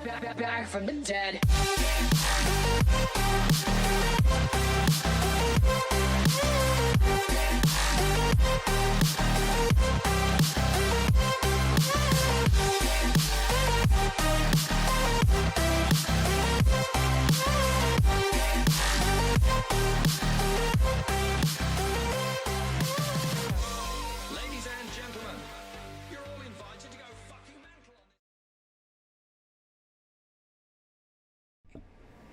Back from the dead. Ladies and gentlemen, you're all invited to go fucking mental.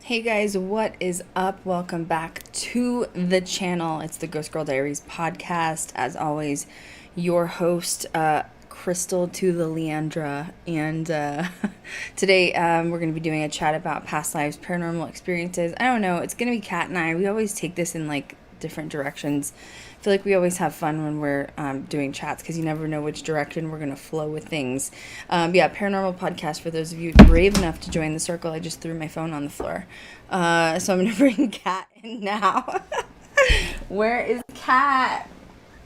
Hey guys, what is up? Welcome back to the channel. It's the Ghost Girl Diaries podcast. As always, your host, Krystal to the Leandra. And today we're going to be doing a chat about past lives, paranormal experiences. I don't know. It's going to be Kat and I. We always take this in like different directions. I feel like we always have fun when we're doing chats because you never know which direction we're going to flow with things. Paranormal Podcast, for those of you brave enough to join the circle. I just threw my phone on the floor. So I'm going to bring Kat in now. Where is Kat?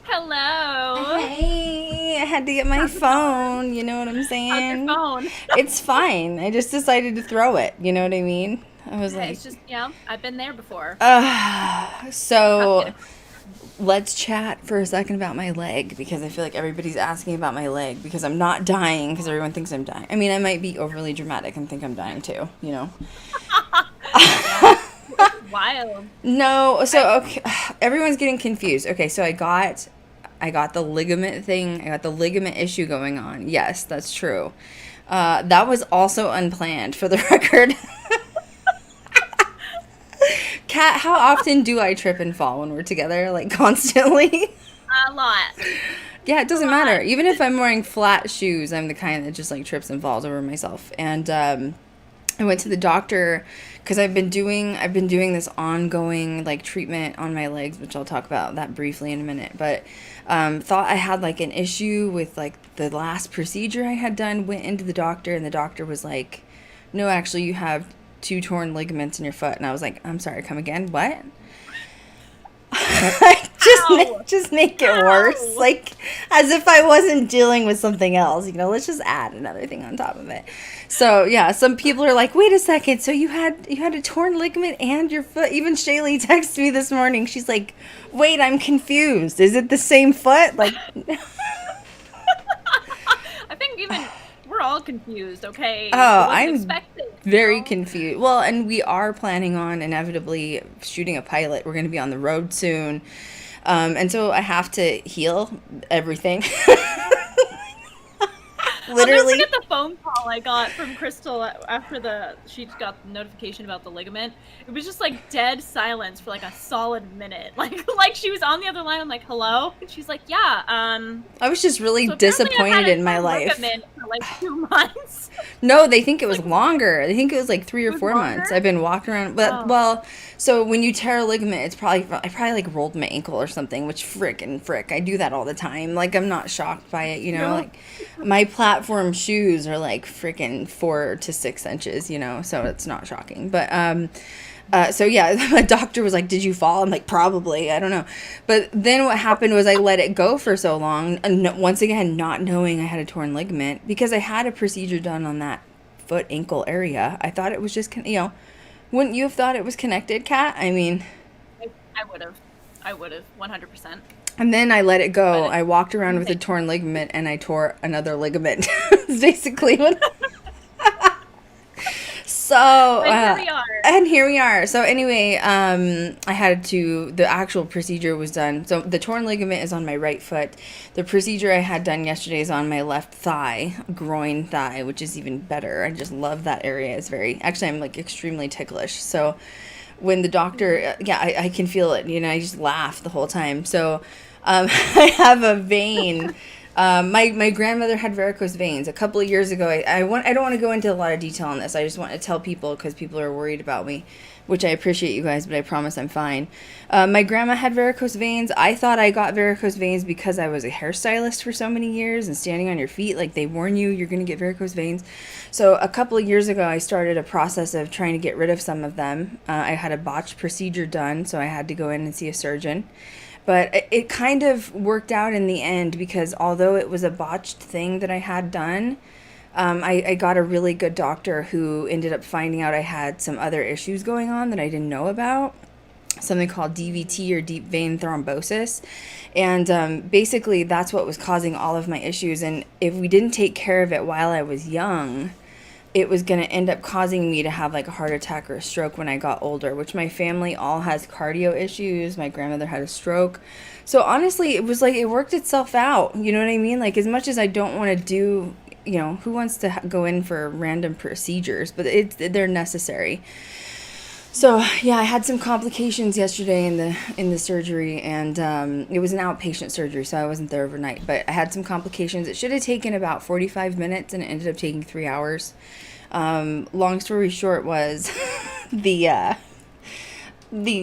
Hello. Hey, I had to get my phone. You know what I'm saying? How's your phone? It's fine. I just decided to throw it. You know what I mean? I was like, It's just, I've been there before. so let's chat for a second about my leg, because I feel like everybody's asking about my leg because I'm not dying, because everyone thinks I'm dying. I mean, I might be overly dramatic and think I'm dying too, you know? Wild. No, so okay, everyone's getting confused. Okay, so I got the ligament thing. I got the ligament issue going on. Yes, that's true. That was also unplanned, for the record. Kat, how often do I trip and fall when we're together? Like, constantly? A lot. Yeah, it doesn't matter. Even if I'm wearing flat shoes, I'm the kind that just, like, trips and falls over myself. And I went to the doctor because I've been doing this ongoing, like, treatment on my legs, which I'll talk about that briefly in a minute. But thought I had, like, an issue with, like, the last procedure I had done. Went into the doctor, and the doctor was like, no, actually, you have 2 torn ligaments in your foot. And I was like, I'm sorry, come again? What? just make it worse. Like, as if I wasn't dealing with something else, you know, let's just add another thing on top of it. So yeah, some people are like, wait a second, so you had a torn ligament and your foot. Even Shaylee texted me this morning. She's like, wait, I'm confused. Is it the same foot? Like, I think even we're all confused, okay? Oh, I'm expected, very confused. Well, and we are planning on inevitably shooting a pilot. We're going to be on the road soon. And so I have to heal everything. Literally. I'll never forget the phone call I got from Krystal after she got the notification about the ligament. It was just like dead silence for like a solid minute. Like she was on the other line. I'm like, hello? And she's like, yeah, I was just really so disappointed in my life. For like 2 months. No, they think it was longer. They think it was like 3 or 4 longer? months. I've been walking around. But, well, so when you tear a ligament, I probably like rolled my ankle or something, which frick. I do that all the time. Like, I'm not shocked by it, you know? No. Like, my platform shoes are like freaking 4 to 6 inches, you know? So it's not shocking. But, so yeah, my doctor was like, did you fall? I'm like, probably, I don't know. But then what happened was I let it go for so long, and once again, not knowing I had a torn ligament, because I had a procedure done on that foot ankle area. I thought it was just, you know, wouldn't you have thought it was connected, Kat? I mean, I would have 100%. and then I let it go. I walked around with a torn ligament, and I tore another ligament. It's basically what. So, here we are. And here we are. So anyway, the actual procedure was done. So the torn ligament is on my right foot. The procedure I had done yesterday is on my left thigh, groin thigh, which is even better. I just love that area. I'm like extremely ticklish. So when the doctor, I can feel it, you know, I just laugh the whole time. So, I have a vein. My grandmother had varicose veins a couple of years ago. I don't want to go into a lot of detail on this. I just want to tell people because people are worried about me, which I appreciate you guys, but I promise I'm fine. My grandma had varicose veins. I thought I got varicose veins because I was a hairstylist for so many years and standing on your feet. Like, they warn you, you're going to get varicose veins. So a couple of years ago, I started a process of trying to get rid of some of them. I had a botched procedure done, so I had to go in and see a surgeon. But it kind of worked out in the end because although it was a botched thing that I had done, I got a really good doctor who ended up finding out I had some other issues going on that I didn't know about. Something called DVT, or deep vein thrombosis. And basically that's what was causing all of my issues. And if we didn't take care of it while I was young, it was going to end up causing me to have like a heart attack or a stroke when I got older, which my family all has cardio issues. My grandmother had a stroke. So honestly, it was like it worked itself out. You know what I mean? Like, as much as I don't want to do, you know, who wants to go in for random procedures, but they're necessary. So yeah, I had some complications yesterday in the surgery, and it was an outpatient surgery, so I wasn't there overnight. But I had some complications. It should have taken about 45 minutes, and it ended up taking 3 hours. Long story short was the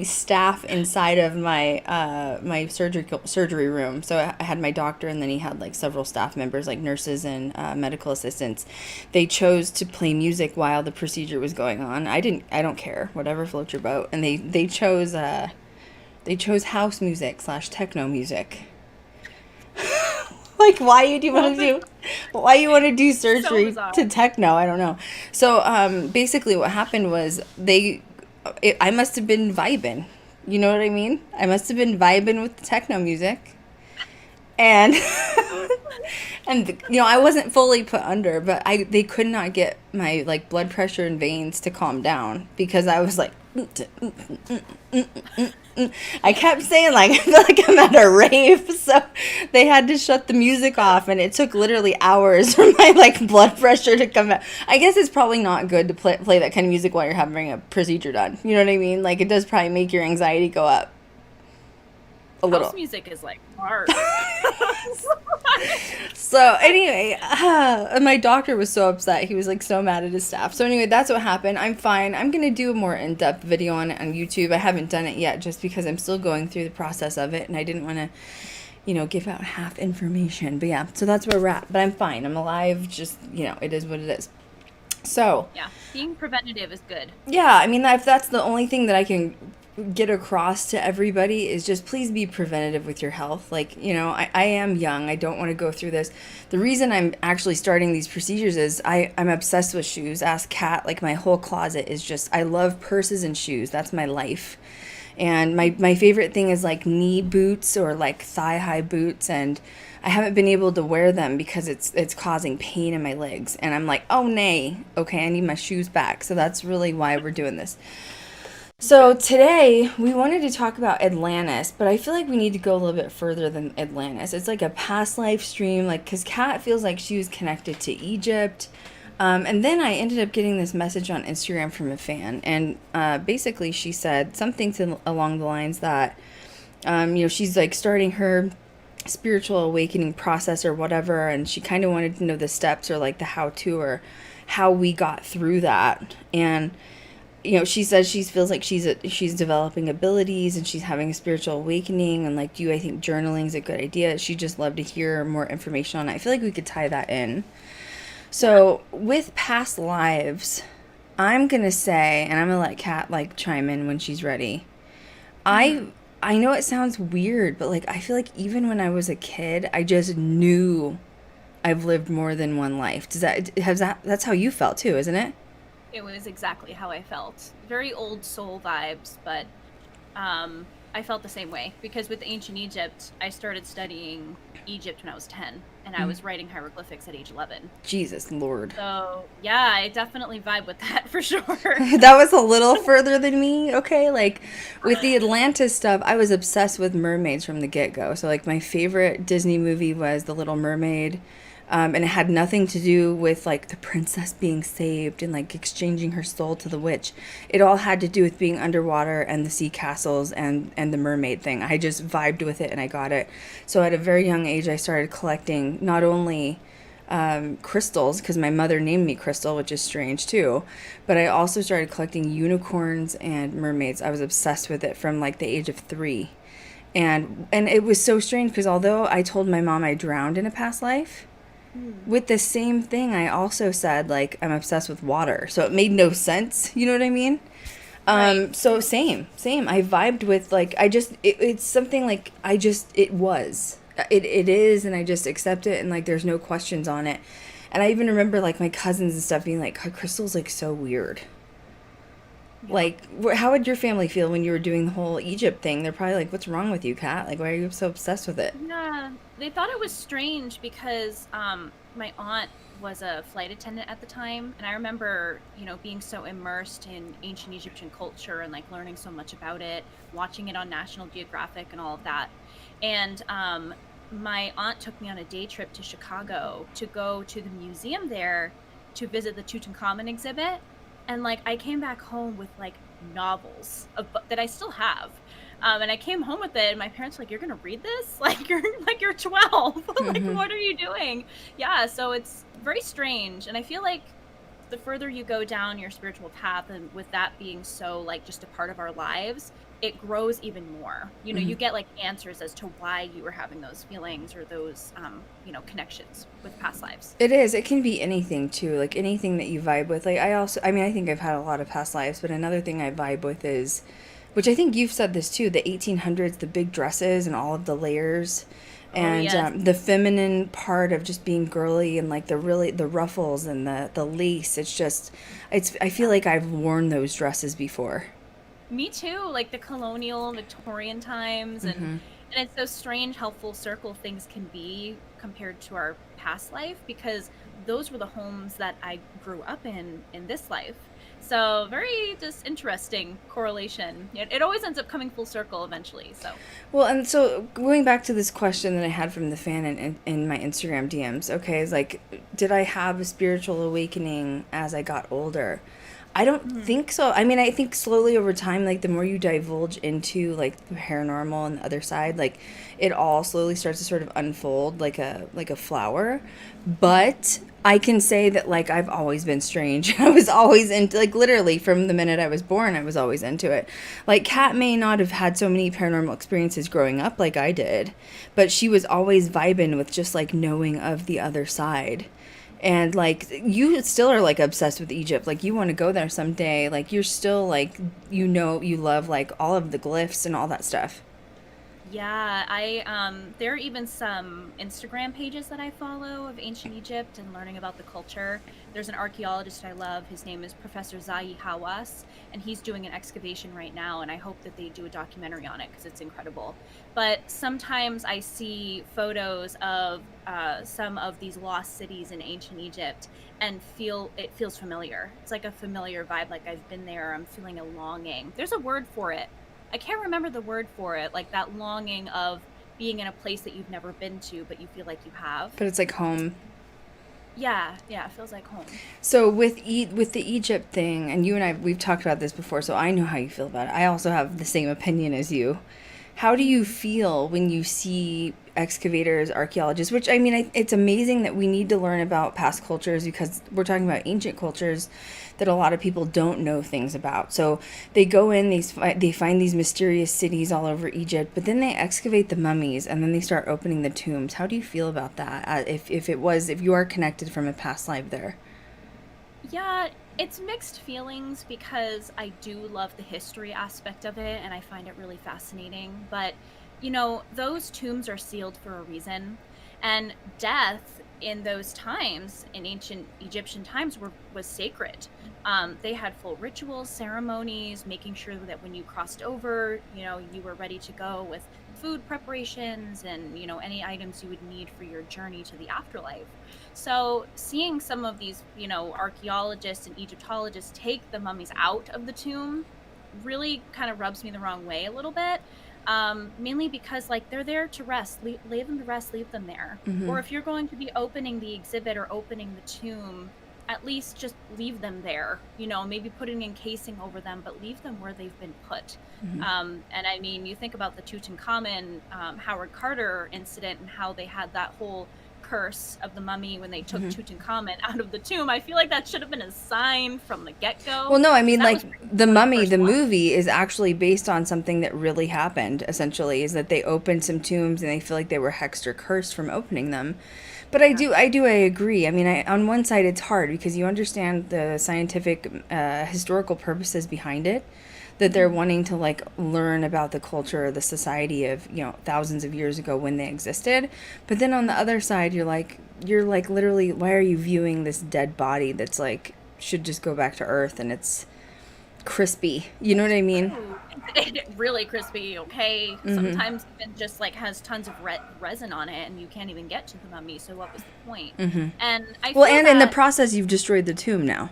staff inside of my surgery room. So I had my doctor, and then he had like several staff members, like nurses and medical assistants. They chose to play music while the procedure was going on. I don't care, whatever floats your boat. And they chose house music / techno music. Like, why you want to do surgery to techno? I don't know. So basically what happened was I must have been vibing. You know what I mean? I must have been vibing with the techno music. And and you know, I wasn't fully put under, but they could not get my like blood pressure and veins to calm down, because I was like I kept saying, like, I feel like I'm at a rave. So they had to shut the music off, and it took literally hours for my like blood pressure to come back. I guess it's probably not good to play that kind of music while you're having a procedure done. You know what I mean? Like, it does probably make your anxiety go up a little. House music is like hard. So anyway, my doctor was so upset. He was like so mad at his staff. So anyway, that's what happened. I'm fine. I'm going to do a more in-depth video on it on YouTube. I haven't done it yet just because I'm still going through the process of it, and I didn't want to, you know, give out half information. But yeah, so that's where we're at. But I'm fine. I'm alive. Just, you know, it is what it is. So yeah, being preventative is good. Yeah, I mean, if that's the only thing that I can get across to everybody, is just please be preventative with your health. Like, you know, I am young. I don't want to go through this. The reason I'm actually starting these procedures is I'm obsessed with shoes. Ask Kat. Like, my whole closet is just, I love purses and shoes. That's my life. And my favorite thing is like knee boots or like thigh high boots, and I haven't been able to wear them because it's causing pain in my legs. And I'm like, oh nay, okay, I need my shoes back. So that's really why we're doing this. So today we wanted to talk about Atlantis, but I feel like we need to go a little bit further than Atlantis. It's like a past life stream, like, because Kat feels like she was connected to Egypt. And then I ended up getting this message on Instagram from a fan, and basically she said something along the lines that, you know, she's like starting her spiritual awakening process or whatever, and she kind of wanted to know the steps or like the how-to or how we got through that. And you know, she says she feels like she's developing abilities and she's having a spiritual awakening, and like, I think journaling is a good idea. She'd just love to hear more information on it. I feel like we could tie that in. So with past lives, I'm going to say, and I'm going to let Kat like chime in when she's ready. I know it sounds weird, but like, I feel like even when I was a kid, I just knew I've lived more than one life. That's how you felt too, isn't it? It was exactly how I felt. Very old soul vibes, but I felt the same way. Because with ancient Egypt, I started studying Egypt when I was 10, and I was writing hieroglyphics at age 11. Jesus Lord. So, yeah, I definitely vibe with that for sure. That was a little further than me, okay? Like, with the Atlantis stuff, I was obsessed with mermaids from the get-go. So, like, my favorite Disney movie was The Little Mermaid. And it had nothing to do with, like, the princess being saved and, like, exchanging her soul to the witch. It all had to do with being underwater and the sea castles and the mermaid thing. I just vibed with it and I got it. So at a very young age, I started collecting not only crystals, because my mother named me Krystal, which is strange too, but I also started collecting unicorns and mermaids. I was obsessed with it from, like, the age of 3. And it was so strange because although I told my mom I drowned in a past life, with the same thing, I also said, like, I'm obsessed with water. So it made no sense. You know what I mean? Right. So same. I vibed with, like, it's something like, it is, and I just accept it, and, like, there's no questions on it. And I even remember like my cousins and stuff being like, Krystal's like so weird. Yeah. Like, how would your family feel when you were doing the whole Egypt thing? They're probably like, what's wrong with you, Kat? Like, why are you so obsessed with it? Yeah, they thought it was strange because my aunt was a flight attendant at the time, and I remember, being so immersed in ancient Egyptian culture and like learning so much about it, watching it on National Geographic and all of that. And my aunt took me on a day trip to Chicago to go to the museum there to visit the Tutankhamun exhibit. And like I came back home with like novels that I still have. And I came home with it, and my parents were like, "You're gonna read this? Like you're 12. Like, what are you doing?" Yeah, so it's very strange, and I feel like the further you go down your spiritual path, and with that being so like just a part of our lives, it grows even more. You get like answers as to why you were having those feelings or those connections with past lives. It is. It can be anything too, like anything that you vibe with. Like I think I've had a lot of past lives, but another thing I vibe with is, which I think you've said this too, the 1800s, the big dresses and all of the layers, and yes. The feminine part of just being girly and like the ruffles and the lace. I feel like I've worn those dresses before. Me too, like the colonial Victorian times, and it's so strange how full circle things can be compared to our past life, because those were the homes that I grew up in this life. So very just interesting correlation. It always ends up coming full circle eventually. So Well, and so going back to this question that I had from the fan in my Instagram DMs, okay, is like, did I have a spiritual awakening as I got older? I don't think so. I mean, I think slowly over time, like the more you divulge into like the paranormal and the other side, like it all slowly starts to sort of unfold like a flower. But I can say that like I've always been strange. I was always into, like, literally from the minute I was born, I was always into it. Like Kat may not have had so many paranormal experiences growing up like I did, but she was always vibing with just like knowing of the other side. And like you still are like obsessed with Egypt. Like you want to go there someday. Like you're still like, you love like all of the glyphs and all that stuff. yeah, there are even some Instagram pages that I follow of ancient Egypt and learning about the culture. There's an archaeologist I love. His name is Professor Zahi Hawass, and he's doing an excavation right now, and I hope that they do a documentary on it because it's incredible. But sometimes I see photos of some of these lost cities in ancient Egypt and it feels familiar. It's like a familiar vibe, like I've been there. I'm feeling a longing. There's a word for it. I can't remember the word for it, like that longing of being in a place that you've never been to, but you feel like you have. But it's like home. Yeah, it feels like home. So with the Egypt thing, and you and I, we've talked about this before, so I know how you feel about it. I also have the same opinion as you. How do you feel when you see excavators, archaeologists, which, I mean, it's amazing that we need to learn about past cultures because we're talking about ancient cultures that a lot of people don't know things about. So they go in, they find these mysterious cities all over Egypt, but then they excavate the mummies and then they start opening the tombs. How do you feel about that? If you are connected from a past life there? Yeah, it's mixed feelings because I do love the history aspect of it and I find it really fascinating. But, those tombs are sealed for a reason. And death in those times, in ancient Egyptian times, was sacred. They had full rituals, ceremonies, making sure that when you crossed over, you were ready to go with food preparations and, any items you would need for your journey to the afterlife. So seeing some of these, archaeologists and Egyptologists take the mummies out of the tomb really kind of rubs me the wrong way a little bit. Mainly because like they're there to rest, leave them to rest, leave them there. Or if you're going to be opening the exhibit or opening the tomb, at least just leave them there, maybe putting encasing over them, but leave them where they've been put. And I mean, you think about the Tutankhamun, Howard Carter incident and how they had that whole curse of the mummy when they took Tutankhamun out of the tomb. I feel like that should have been a sign from the get-go. Well, no, I mean, like, The Mummy, the one. movie, is actually based on something that really happened, essentially, is that they opened some tombs and they feel like they were hexed or cursed from opening them. But I agree. I mean, on one side, it's hard because you understand the scientific, historical purposes behind it, that they're wanting to like learn about the culture or the society of, thousands of years ago when they existed. But then on the other side, you're like, you're like literally, why are you viewing this dead body that's like should just go back to Earth and it's crispy? You know what I mean? Really crispy, okay? Sometimes even just like has tons of resin on it and you can't even get to the mummy, so what was the point? And I Well, feel and in the that- process, you've destroyed the tomb now.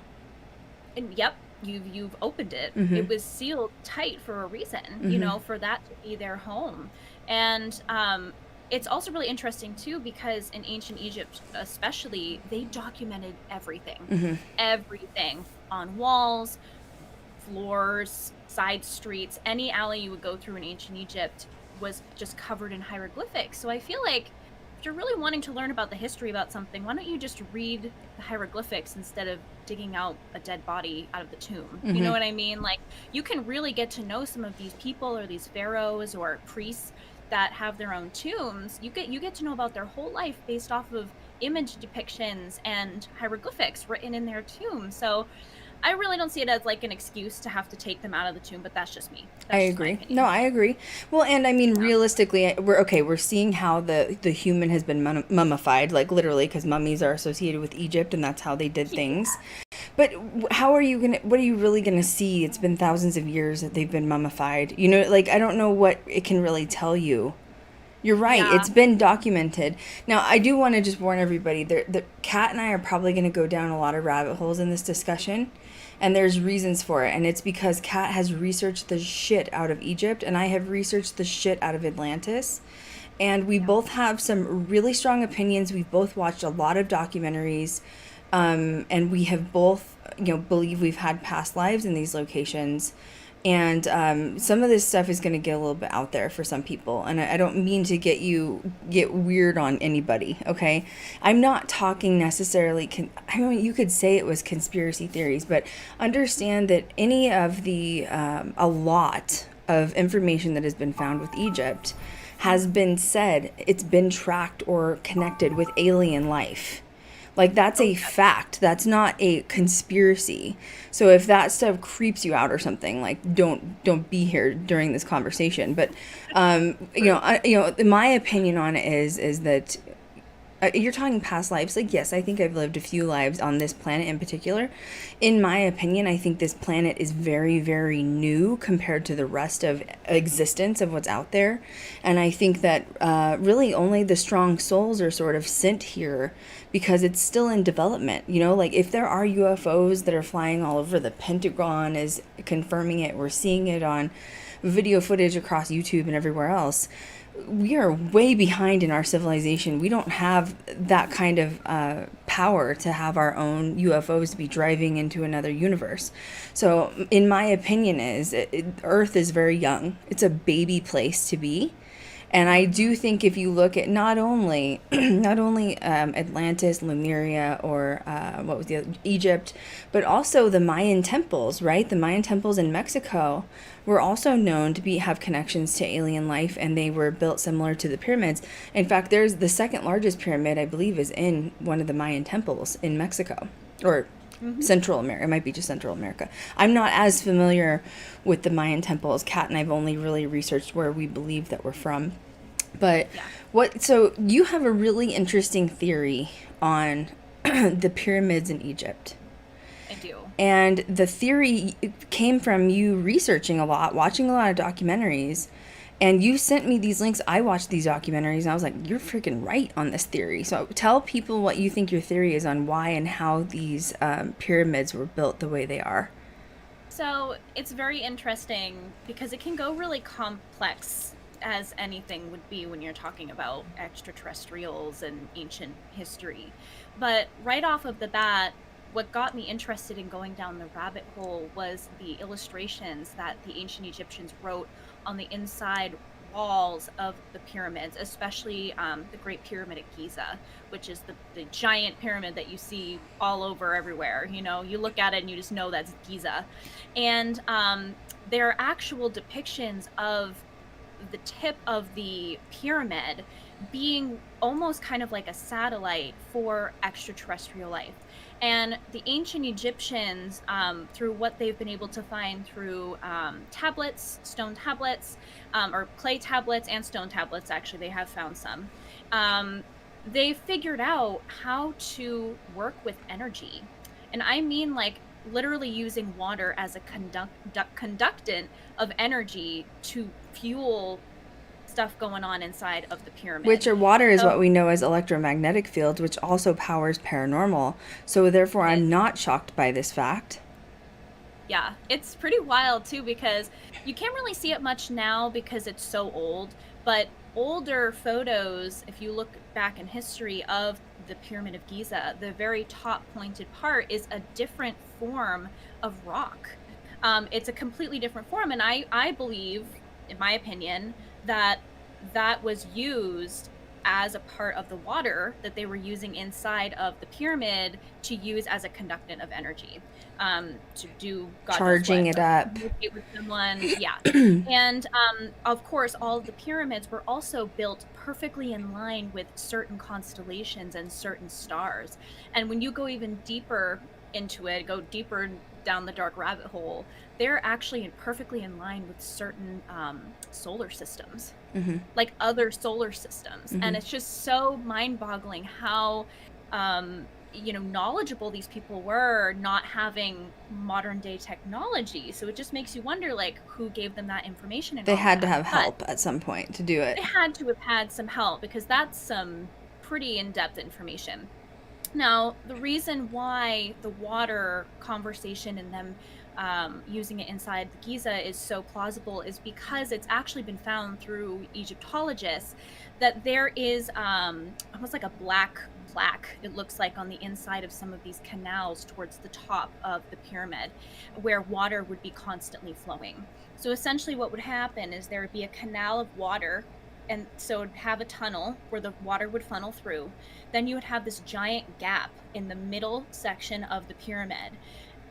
and yep, you've opened it. It was sealed tight for a reason, you know, for that to be their home. And it's also really interesting too because in ancient Egypt especially, they documented everything. Everything on walls, floors, side streets, any alley you would go through in ancient Egypt was just covered in hieroglyphics. So I feel like if you're really wanting to learn about the history about something, why don't you just read the hieroglyphics instead of digging out a dead body out of the tomb? You know what I mean? Like, you can really get to know some of these people or these pharaohs or priests that have their own tombs. You get to know about their whole life based off of image depictions and hieroglyphics written in their tomb. So I really don't see it as like an excuse to have to take them out of the tomb, but that's just me. That's I just my agree. opinion. No, I agree. Well, and I mean, realistically, we're seeing how the human has been mummified, like literally, because mummies are associated with Egypt, and that's how they did things. But how are you what are you really gonna see? It's been thousands of years that they've been mummified. You know, like, I don't know what it can really tell you. You're right. Yeah. It's been documented. Now, I do want to just warn everybody, the Cat and I are probably going to go down a lot of rabbit holes in this discussion, and there's reasons for it. And it's because Cat has researched the shit out of Egypt, and I have researched the shit out of Atlantis. And we both have some really strong opinions. We've both watched a lot of documentaries, and we have both, believe we've had past lives in these locations. And some of this stuff is going to get a little bit out there for some people. And I don't mean to get weird on anybody, okay? I'm not talking necessarily, I mean, you could say it was conspiracy theories, but understand that any of a lot of information that has been found with Egypt has been said, it's been tracked or connected with alien life. Like, that's a fact. That's not a conspiracy. So if that stuff creeps you out or something, like, don't be here during this conversation. But my opinion on it is that you're talking past lives. Like, yes, I think I've lived a few lives on this planet in particular. In my opinion, I think this planet is very, very new compared to the rest of existence of what's out there. And I think that really only the strong souls are sort of sent here because it's still in development. Like, if there are UFOs that are flying all over, the Pentagon is confirming it. We're seeing it on video footage across YouTube and everywhere else. We are way behind in our civilization. We don't have that kind of power to have our own UFOs be driving into another universe. So, in my opinion, Earth is very young. It's a baby place to be. And I do think if you look at not only Atlantis, Lemuria, or what was the other, Egypt, but also the Mayan temples, right? The Mayan temples in Mexico were also known to have connections to alien life, and they were built similar to the pyramids. In fact, there's the second largest pyramid, I believe, is in one of the Mayan temples in Mexico, or Central America. It might be just Central America. I'm not as familiar with the Mayan temples. Kat and I've only really researched where we believe that we're from. But so you have a really interesting theory on the pyramids in Egypt. I do. And the theory came from you researching a lot, watching a lot of documentaries, and you sent me these links. I watched these documentaries, and I was like, you're freaking right on this theory. So tell people what you think your theory is on why and how these pyramids were built the way they are. So it's very interesting because it can go really complex, as anything would be when you're talking about extraterrestrials and ancient history. But right off of the bat, what got me interested in going down the rabbit hole was the illustrations that the ancient Egyptians wrote on the inside walls of the pyramids, especially the Great Pyramid at Giza, which is the giant pyramid that you see all over everywhere. You look at it and you just know that's Giza. And there are actual depictions of the tip of the pyramid being almost kind of like a satellite for extraterrestrial life. And the ancient Egyptians, through what they've been able to find through tablets, stone tablets, or clay tablets and stone tablets, actually, they have found some. they figured out how to work with energy. And I mean, like, literally using water as a conductant of energy to fuel stuff going on inside of the pyramid. Which water is So- what we know as electromagnetic fields, which also powers paranormal. So therefore, I'm not shocked by this fact. Yeah, it's pretty wild too, because you can't really see it much now because it's so old, but older photos, if you look back in history of the Pyramid of Giza, the very top pointed part is a different form of rock. It's a completely different form, and I believe, in my opinion, that was used as a part of the water that they were using inside of the pyramid to use as a conductant of energy, to do God Charging knows it what, up. communicate with someone. Yeah. And of course, all of the pyramids were also built perfectly in line with certain constellations and certain stars. And when you go even deeper into it, go deeper down the dark rabbit hole, they're actually perfectly in line with certain solar systems, like other solar systems. And it's just so mind-boggling how knowledgeable these people were, not having modern day technology. So it just makes you wonder, like, who gave them that information. And They all had to that. have help at some point to do it. They had to have had some help, because that's some pretty in-depth information. Now, the reason why the water conversation and them using it inside the Giza is so plausible is because it's actually been found through Egyptologists that there is almost like a black plaque, it looks like, on the inside of some of these canals towards the top of the pyramid, where water would be constantly flowing. So essentially what would happen is there would be a canal of water, and so it would have a tunnel where the water would funnel through. Then you would have this giant gap in the middle section of the pyramid,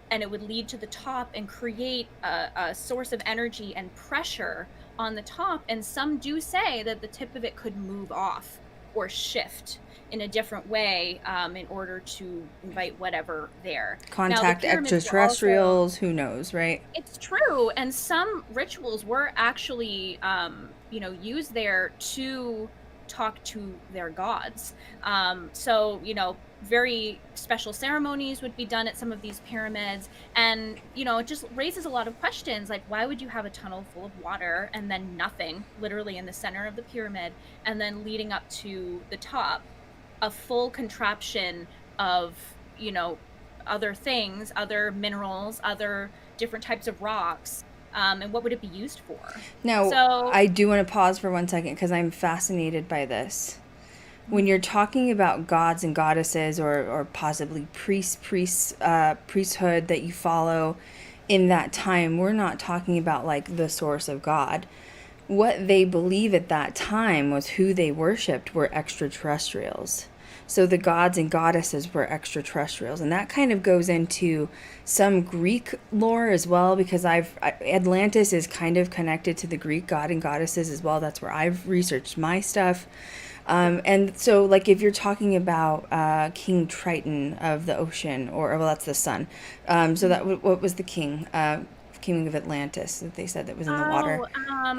and it would lead to the top and create a source of energy and pressure on the top. And some do say that the tip of it could move off or shift in a different way in order to invite whatever there. Contact Now, the pyramids were extraterrestrials, who knows, right? It's true, and some rituals were actually used there to talk to their gods. So very special ceremonies would be done at some of these pyramids, and it just raises a lot of questions, like, why would you have a tunnel full of water and then nothing literally in the center of the pyramid, and then leading up to the top a full contraption of other things, other minerals, other different types of rocks, and what would it be used for? Now, So- I do want to pause for 1 second because I'm fascinated by this. When you're talking about gods and goddesses, or possibly priesthood that you follow in that time, we're not talking about like the source of God. What they believe at that time was who they worshipped were extraterrestrials. So the gods and goddesses were extraterrestrials, and that kind of goes into some Greek lore as well, because Atlantis is kind of connected to the Greek god and goddesses as well. That's where I've researched my stuff. And so, like, if you're talking about King Triton of the ocean, well, that's the sun. So that what was the king? King of Atlantis that they said that was in the water.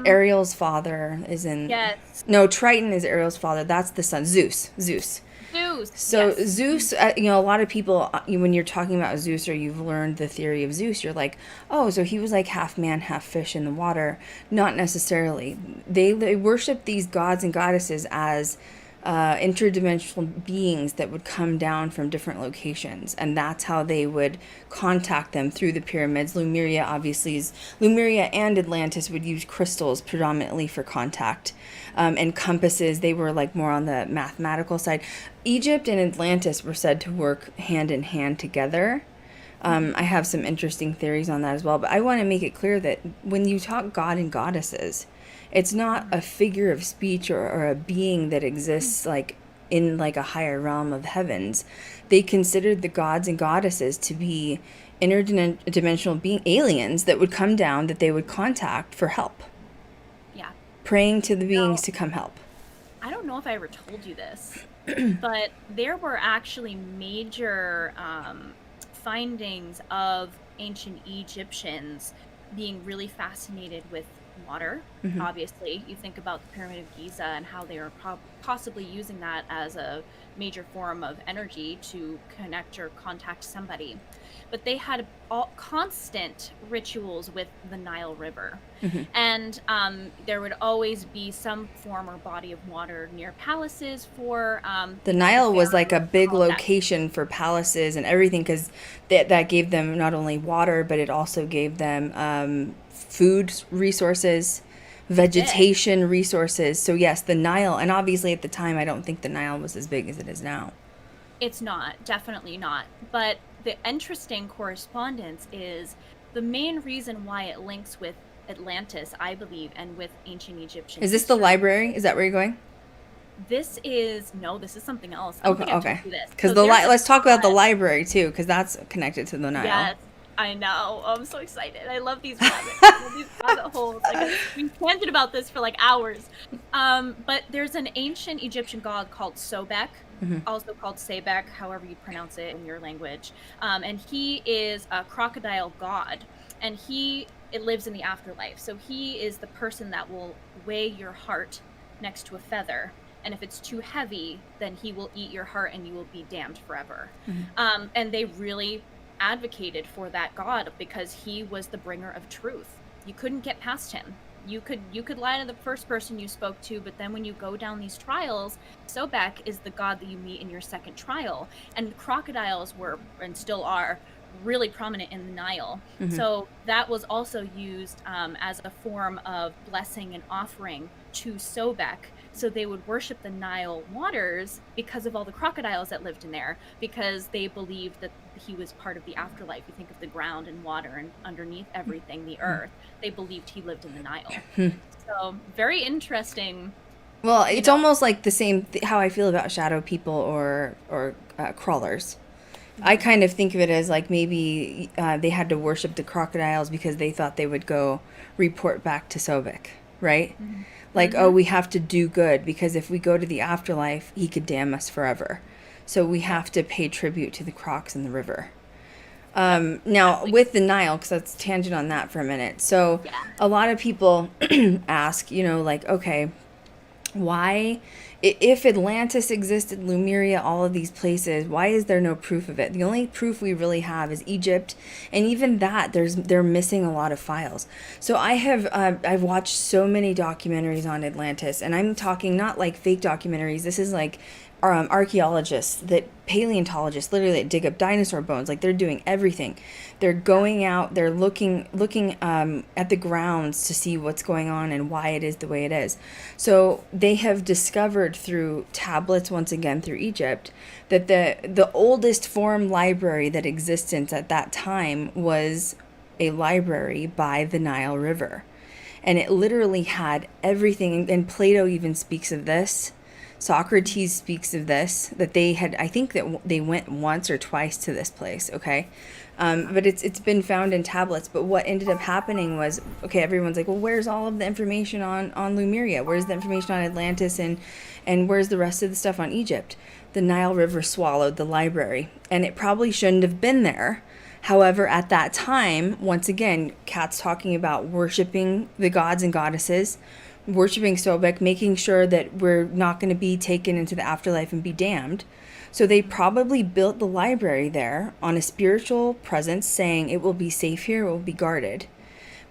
Ariel's father is in. Yes. No, Triton is Ariel's father. That's the sun. Zeus. So yes. Zeus, a lot of people, when you're talking about Zeus, or you've learned the theory of Zeus, you're like, oh, so he was like half man, half fish in the water. Not necessarily. They worship these gods and goddesses as interdimensional beings that would come down from different locations, and that's how they would contact them through the pyramids. Lemuria and Atlantis would use crystals predominantly for contact, and compasses. They were like more on the mathematical side. Egypt and Atlantis were said to work hand in hand together. I have some interesting theories on that as well, but I want to make it clear that when you talk god and goddesses, it's not a figure of speech or a being that exists like in like a higher realm of heavens. They considered the gods and goddesses to be interdimensional being aliens that would come down, that they would contact for help. Yeah. Praying to the beings to come help. I don't know if I ever told you this, but there were actually major findings of ancient Egyptians being really fascinated with water. Obviously, you think about the Pyramid of Giza and how they were possibly using that as a major form of energy to connect or contact somebody. But they had constant rituals with the Nile River. And there would always be some form or body of water near palaces for the Nile was like a big location for palaces and everything, because that gave them not only water, but it also gave them food resources, vegetation resources. So yes, the Nile, and obviously at the time I don't think the Nile was as big as it is now. It's not, definitely not. But the interesting correspondence is the main reason why it links with Atlantis, I believe, and with ancient Egyptian Is this the library? Is that where you're going? This is something else. Okay. Because let's talk about the library too, because that's connected to the Nile. Yes, I know. Oh, I'm so excited. I love these rabbit holes. Like, we've ranted about this for like hours. But there's an ancient Egyptian god called Sobek, also called Sebek, however you pronounce it in your language. And he is a crocodile god, and it lives in the afterlife. So he is the person that will weigh your heart next to a feather. And if it's too heavy, then he will eat your heart and you will be damned forever. And they really advocated for that god because he was the bringer of truth. You couldn't get past him. You could lie to the first person you spoke to, but then when you go down these trials, Sobek is the god that you meet in your second trial. And crocodiles were, and still are, really prominent in the Nile. So that was also used as a form of blessing and offering to Sobek. So they would worship the Nile waters because of all the crocodiles that lived in there, because they believed that he was part of the afterlife. You think of the ground and water and underneath everything, the earth. They believed he lived in the Nile. So very interesting. Well, it's almost like the same how I feel about shadow people or crawlers. I kind of think of it as like maybe they had to worship the crocodiles because they thought they would go report back to Sobek, right? Like, oh, we have to do good because if we go to the afterlife, he could damn us forever. So we have to pay tribute to the crocs in the river. Now, with the Nile, because let's tangent on that for a minute. So a lot of people ask, like, okay, why, if Atlantis existed, Lemuria, all of these places, why is there no proof of it? The only proof we really have is Egypt, and even that, they're missing a lot of files. So I've watched so many documentaries on Atlantis, and I'm talking not like fake documentaries. This is like archaeologists, paleontologists, literally that dig up dinosaur bones. Like, they're doing everything. They're going out, they're looking at the grounds to see what's going on and why it is the way it is. So they have discovered through tablets, once again through Egypt, that the oldest form library that existed at that time was a library by the Nile River. And it literally had everything, and Plato even speaks of this. Socrates speaks of this, that they had, I think that they went once or twice to this place, okay? But it's been found in tablets. But what ended up happening was, okay, everyone's like, well, where's all of the information on Lemuria? Where's the information on Atlantis? And where's the rest of the stuff on Egypt? The Nile River swallowed the library, and it probably shouldn't have been there. However, at that time, once again, Cat's talking about worshiping the gods and goddesses, worshiping Sobek, making sure that we're not going to be taken into the afterlife and be damned. So they probably built the library there on a spiritual presence, saying it will be safe here, it will be guarded.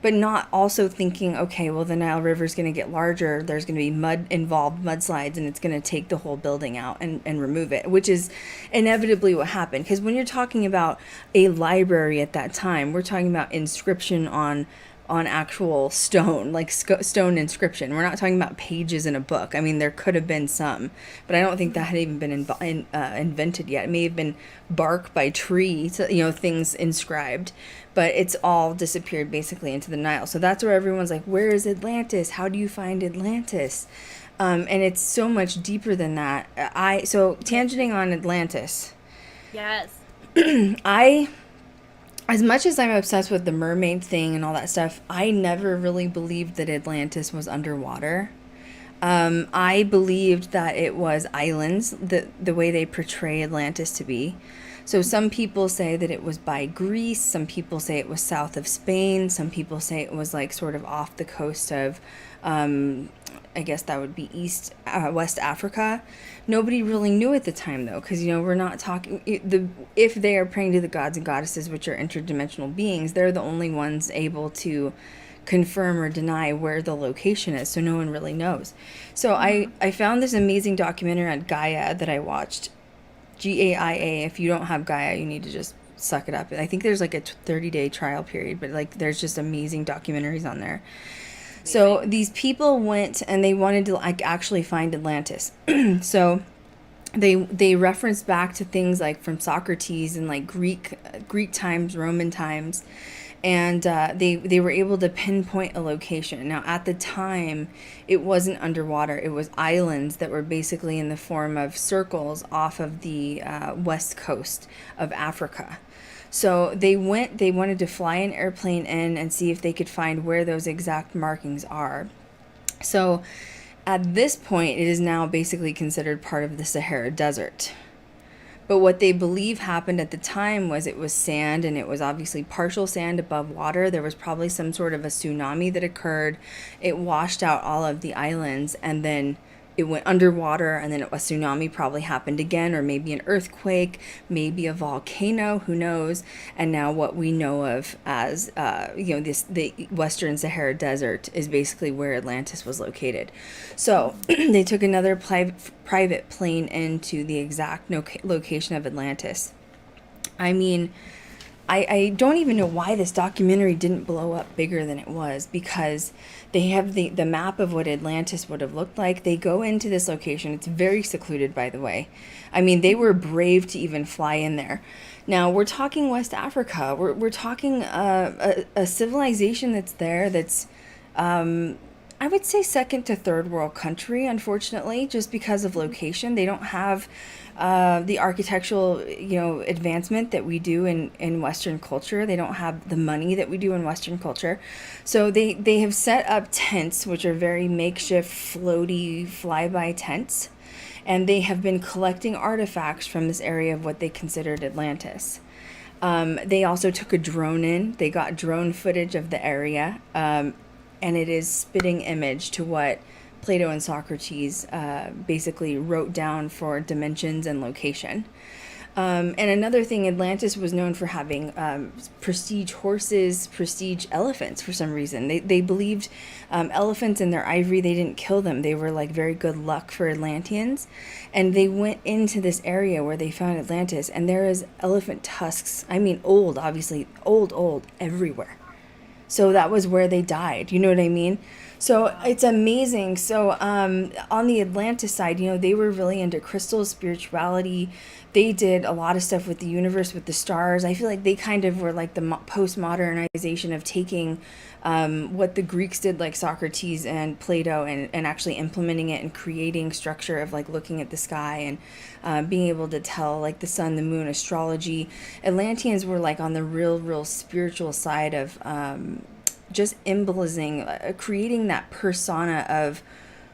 But not also thinking, okay, well, the Nile River is going to get larger, there's going to be mudslides, and it's going to take the whole building out and remove it, which is inevitably what happened. Because when you're talking about a library at that time, we're talking about inscription on actual stone, like stone inscription. We're not talking about pages in a book. I mean, there could have been some, but I don't think that had even been invented yet. It may have been bark by tree, things inscribed, but it's all disappeared basically into the Nile. So that's where everyone's like, where is Atlantis? How do you find Atlantis? And it's so much deeper than that. So tangenting on Atlantis. Yes. As much as I'm obsessed with the mermaid thing and all that stuff, I never really believed that Atlantis was underwater. I believed that it was islands, the way they portray Atlantis to be. So some people say that it was by Greece. Some people say it was south of Spain. Some people say it was like sort of off the coast of, I guess that would be West Africa. Nobody really knew at the time, though, because, we're not talking, if they are praying to the gods and goddesses, which are interdimensional beings, they're the only ones able to confirm or deny where the location is, so no one really knows. So I found this amazing documentary on Gaia that I watched, GAIA. If you don't have Gaia, you need to just suck it up. I think there's like a 30-day trial period, but like there's just amazing documentaries on there. So these people went and they wanted to like actually find Atlantis. So they referenced back to things like from Socrates and like Greek times, Roman times, and they were able to pinpoint a location. Now at the time, it wasn't underwater; it was islands that were basically in the form of circles off of the west coast of Africa. So they wanted to fly an airplane in and see if they could find where those exact markings are. So at this point, it is now basically considered part of the Sahara Desert. But what they believe happened at the time was it was sand, and it was obviously partial sand above water. There was probably some sort of a tsunami that occurred. It washed out all of the islands, and then it went underwater, and then a tsunami probably happened again, or maybe an earthquake, maybe a volcano, who knows. And now what we know of as the Western Sahara Desert is basically where Atlantis was located. So they took another private plane into the exact location of Atlantis. I mean, I don't even know why this documentary didn't blow up bigger than it was, because they have the map of what Atlantis would have looked like. They go into this location. It's very secluded, by the way. I mean, they were brave to even fly in there. Now, we're talking West Africa. We're talking a civilization that's there that's, I would say, second to third world country, unfortunately, just because of location. They don't have the architectural, advancement that we do in Western culture. They don't have the money that we do in Western culture. So they have set up tents, which are very makeshift, floaty, flyby tents. And they have been collecting artifacts from this area of what they considered Atlantis. They also took a drone in. They got drone footage of the area. And it is spitting image to what Plato and Socrates basically wrote down for dimensions and location. And another thing, Atlantis was known for having prestige horses, prestige elephants for some reason. They believed elephants and their ivory, they didn't kill them. They were like very good luck for Atlanteans. And they went into this area where they found Atlantis, and there is elephant tusks. I mean, old, obviously, old, everywhere. So that was where they died. You know what I mean? So it's amazing. So on the Atlantis side, they were really into crystals, spirituality. They did a lot of stuff with the universe, with the stars. I feel like they kind of were like the postmodernization of taking what the Greeks did, like Socrates and Plato, and actually implementing it and creating structure of like looking at the sky and being able to tell like the sun, the moon, astrology. Atlanteans were like on the real spiritual side of just embolizing, creating that persona of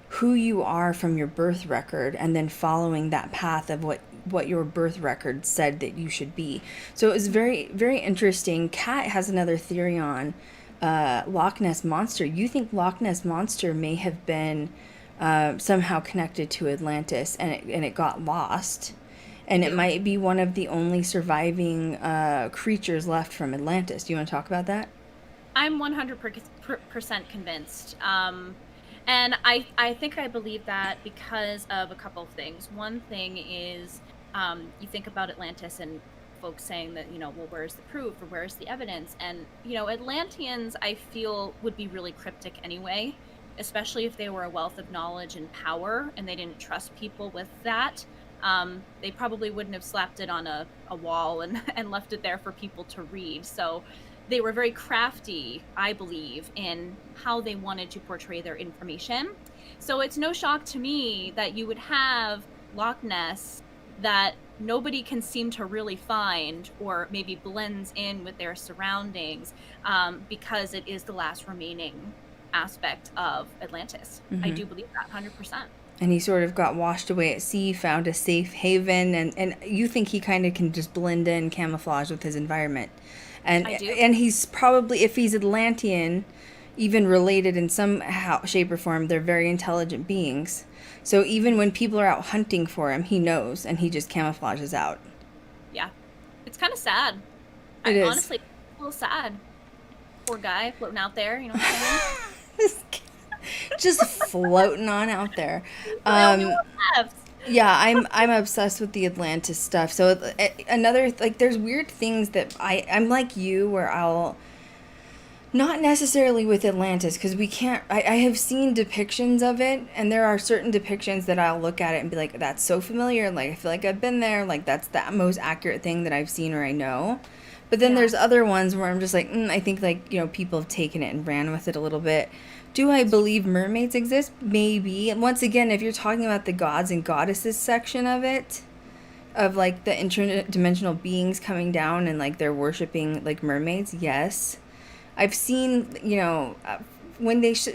who you are from your birth record, and then following that path of what your birth record said that you should be. So it was very, very interesting. Kat has another theory on Loch Ness Monster. You think Loch Ness Monster may have been somehow connected to Atlantis, and it got lost, and it might be one of the only surviving creatures left from Atlantis. Do you want to talk about that? I'm 100% convinced. And I think I believe that because of a couple of things. One thing is, you think about Atlantis and folks saying that, well, where's the proof or where's the evidence? And, Atlanteans, I feel, would be really cryptic anyway, especially if they were a wealth of knowledge and power and they didn't trust people with that. They probably wouldn't have slapped it on a wall and left it there for people to read. So they were very crafty, I believe, in how they wanted to portray their information. So it's no shock to me that you would have Loch Ness that nobody can seem to really find, or maybe blends in with their surroundings, because it is the last remaining aspect of Atlantis. Mm-hmm. I do believe that 100%. And he sort of got washed away at sea, found a safe haven, and you think he kind of can just blend in, camouflage with his environment. And I do. And he's probably, if he's Atlantean, even related in some shape or form, they're very intelligent beings. So even when people are out hunting for him, he knows, and he just camouflages out. Yeah. It's kind of sad. It is. Honestly, a little sad. Poor guy floating out there, you know what I'm saying? Just floating on out there. The only one left. Yeah, I'm obsessed with the Atlantis stuff. So another, like, there's weird things that I'm like you, where I'll, not necessarily with Atlantis, because we can't, I have seen depictions of it, and there are certain depictions that I'll look at it and be like, that's so familiar, like, I feel like I've been there, like, that's the most accurate thing that I've seen or I know. But then there's other ones where I'm just like, I think, like, you know, people have taken it and ran with it a little bit. Do I believe mermaids exist? Maybe. And once again, if you're talking about the gods and goddesses section of it, of, like, the interdimensional beings coming down and, like, they're worshiping, like, mermaids, yes. I've seen, you know, when they show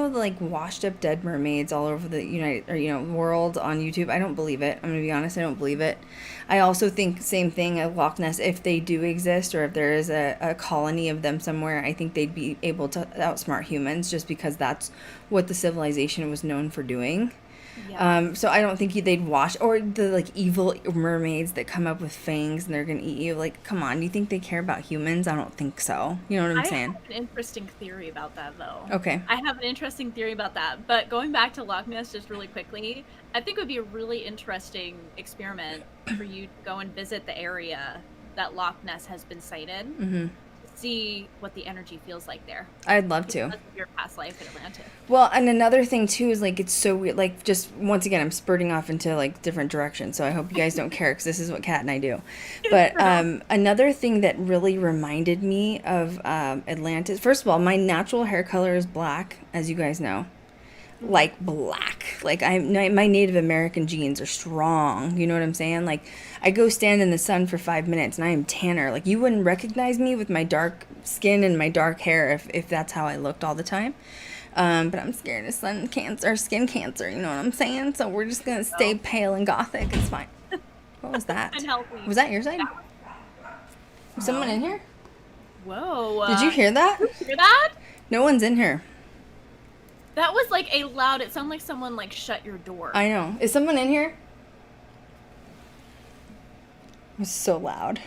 the, like, washed up dead mermaids all over the world on YouTube, I don't believe it. I'm gonna be honest, I don't believe it. I also think same thing of Loch Ness, if they do exist, or if there is a colony of them somewhere, I think they'd be able to outsmart humans, just because that's what the civilization was known for doing. Yeah. So I don't think they'd wash, or the, like, evil mermaids that come up with fangs and they're gonna eat you. Like, come on, do you think they care about humans? I don't think so. You know what I'm saying? I have an interesting theory about that, though. Okay. I have an interesting theory about that. But going back to Loch Ness just really quickly, I think it would be a really interesting experiment for you to go and visit the area that Loch Ness has been sighted. Mm-hmm. See what the energy feels like there. I'd love to. Because of your past life in Atlantis. Well, and another thing too is, like, it's so weird. Like, just once again, I'm spurting off into, like, different directions, so I hope you guys don't care, because this is what Kat and I do. But another thing that really reminded me of Atlantis. First of all, my natural hair color is black, as you guys know. Like, black. Like, my Native American genes are strong. You know what I'm saying? Like, I go stand in the sun for 5 minutes and I am tanner. Like, you wouldn't recognize me with my dark skin and my dark hair if that's how I looked all the time. But I'm scared of skin cancer. You know what I'm saying? So we're just gonna stay pale and gothic. It's fine. What was that? And healthy. Was that your side? Was someone in here? Whoa. Did you hear that? Did you hear that? No one's in here. That was like a loud, it sounded like someone, like, shut your door. I know. Is someone in here? It was so loud.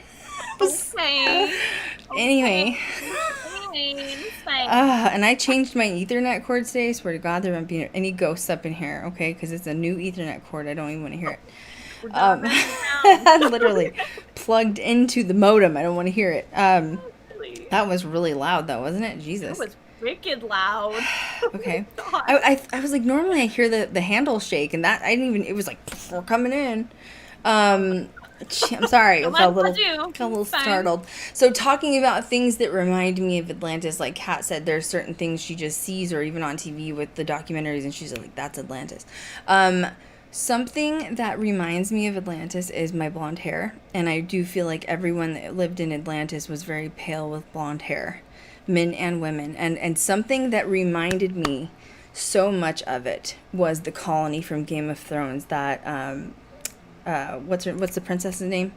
Okay. Anyway. Okay. And I changed my Ethernet cord today. Swear to God, there won't be any ghosts up in here, okay? Because it's a new Ethernet cord. I don't even want to hear it. Literally plugged into the modem. I don't want to hear it. That was really loud, though, wasn't it? Jesus. It was wicked loud. Okay. I was like, normally I hear the handle shake, and that I didn't even. It was like, we're coming in. I'm sorry. I felt a little startled. So talking about things that remind me of Atlantis, like Kat said, there's certain things she just sees, or even on TV with the documentaries, and she's like, that's Atlantis. Something that reminds me of Atlantis is my blonde hair, and I do feel like everyone that lived in Atlantis was very pale with blonde hair, men and women. And something that reminded me so much of it was the colony from Game of Thrones that what's the princess's name?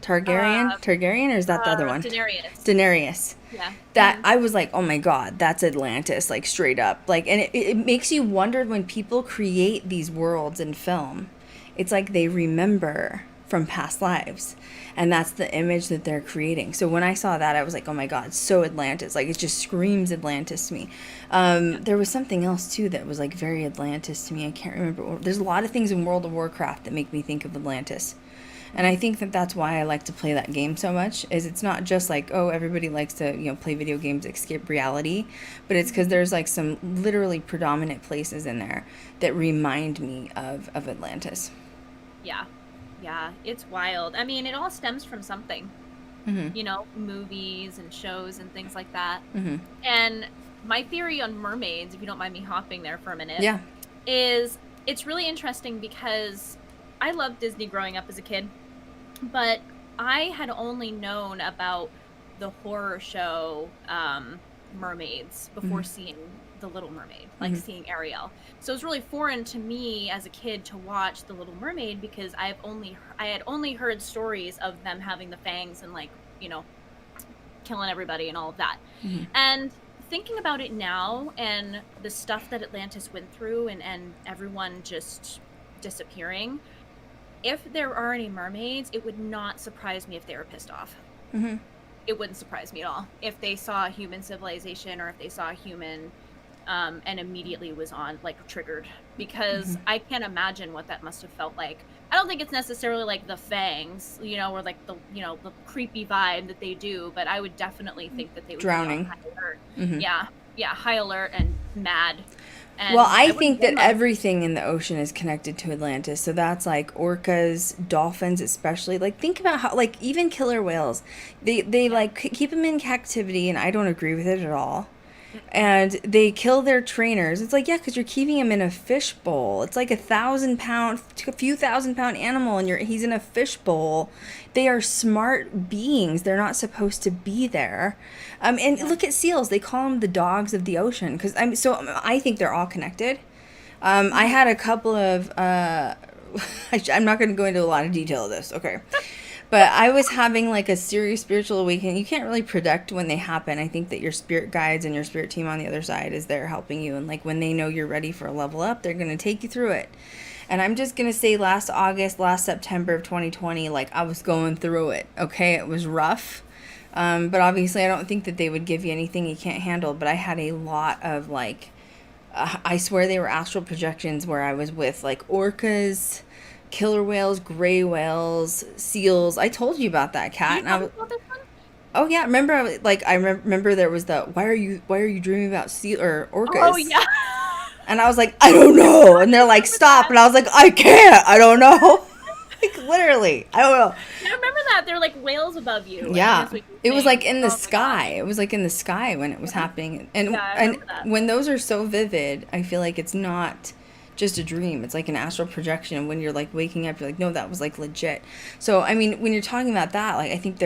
Targaryen, or is that the other one? Daenerys. Yeah. That I was like, oh my God, that's Atlantis, like, straight up. Like, and it makes you wonder, when people create these worlds in film, it's like they remember from past lives, and that's the image that they're creating. So when I saw that, I was like, oh my God, so Atlantis. Like, it just screams Atlantis to me. There was something else too that was like very Atlantis to me. I can't remember. There's a lot of things in World of Warcraft that make me think of Atlantis. And I think that that's why I like to play that game so much, is it's not just like, oh, everybody likes to, play video games, escape reality, but it's because there's like some literally predominant places in there that remind me of Atlantis. Yeah, it's wild. I mean, it all stems from something, movies and shows and things like that. Mm-hmm. And my theory on mermaids, if you don't mind me hopping there for a minute, is it's really interesting because I loved Disney growing up as a kid, but I had only known about the horror show Mermaids before seeing The Little Mermaid, like seeing Ariel. So it was really foreign to me as a kid to watch The Little Mermaid, because I had only heard stories of them having the fangs and, like, you know, killing everybody and all of that. And thinking about it now, and the stuff that Atlantis went through, and everyone just disappearing, if there are any mermaids, it would not surprise me if they were pissed off. It wouldn't surprise me at all if they saw a human civilization, or if they saw a human and immediately was triggered, because I can't imagine what that must have felt like. I don't think it's necessarily like the fangs, you know, or like the, you know, the creepy vibe that they do, but I would definitely think that they would drowning. be on high alert. Yeah, high alert and mad. And well, I think that everything in the ocean is connected to Atlantis. So that's like orcas, dolphins especially. Like, think about how, like, even killer whales, they like keep them in captivity, and I don't agree with it at all. And they kill their trainers. It's like, yeah, because you're keeping him in a fish bowl. It's like a few thousand pound animal, and he's in a fish bowl. They are smart beings. They're not supposed to be there. Look at seals. They call them the dogs of the ocean. I think they're all connected. I had a couple of. I'm not going to go into a lot of detail of this. Okay. But I was having like a serious spiritual awakening. You can't really predict when they happen. I think that your spirit guides and your spirit team on the other side is there helping you. And like when they know you're ready for a level up, they're going to take you through it. And I'm just going to say last September of 2020, like I was going through it. Okay, it was rough. But obviously I don't think that they would give you anything you can't handle. But I had a lot of like, I swear they were astral projections where I was with like orcas, killer whales, gray whales, seals. I told you about that, Cat. Oh yeah, remember? I remember there was the why are you dreaming about seal or orcas? Oh yeah. And I was like, I don't know. And they're like, stop. And I was like, I can't. I don't know. Like literally, I don't know. I remember that there were like whales above you. Yeah, it was like in the sky. It was like in the sky when it was happening. And when those are so vivid, I feel like it's not just a dream. It's like an astral projection, and when you're like waking up, you're like, no, that was like legit. So I mean, when you're talking about that, like I think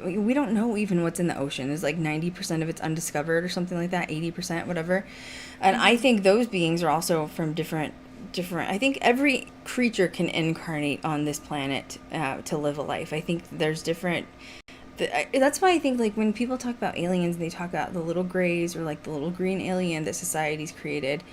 we don't know even what's in the ocean. It's like 90% of it's undiscovered or something like that, 80%, whatever. And I think those beings are also from different I think every creature can incarnate on this planet to live a life. I think there's different. That's why I think like when people talk about aliens, they talk about the little grays or like the little green alien that society's created.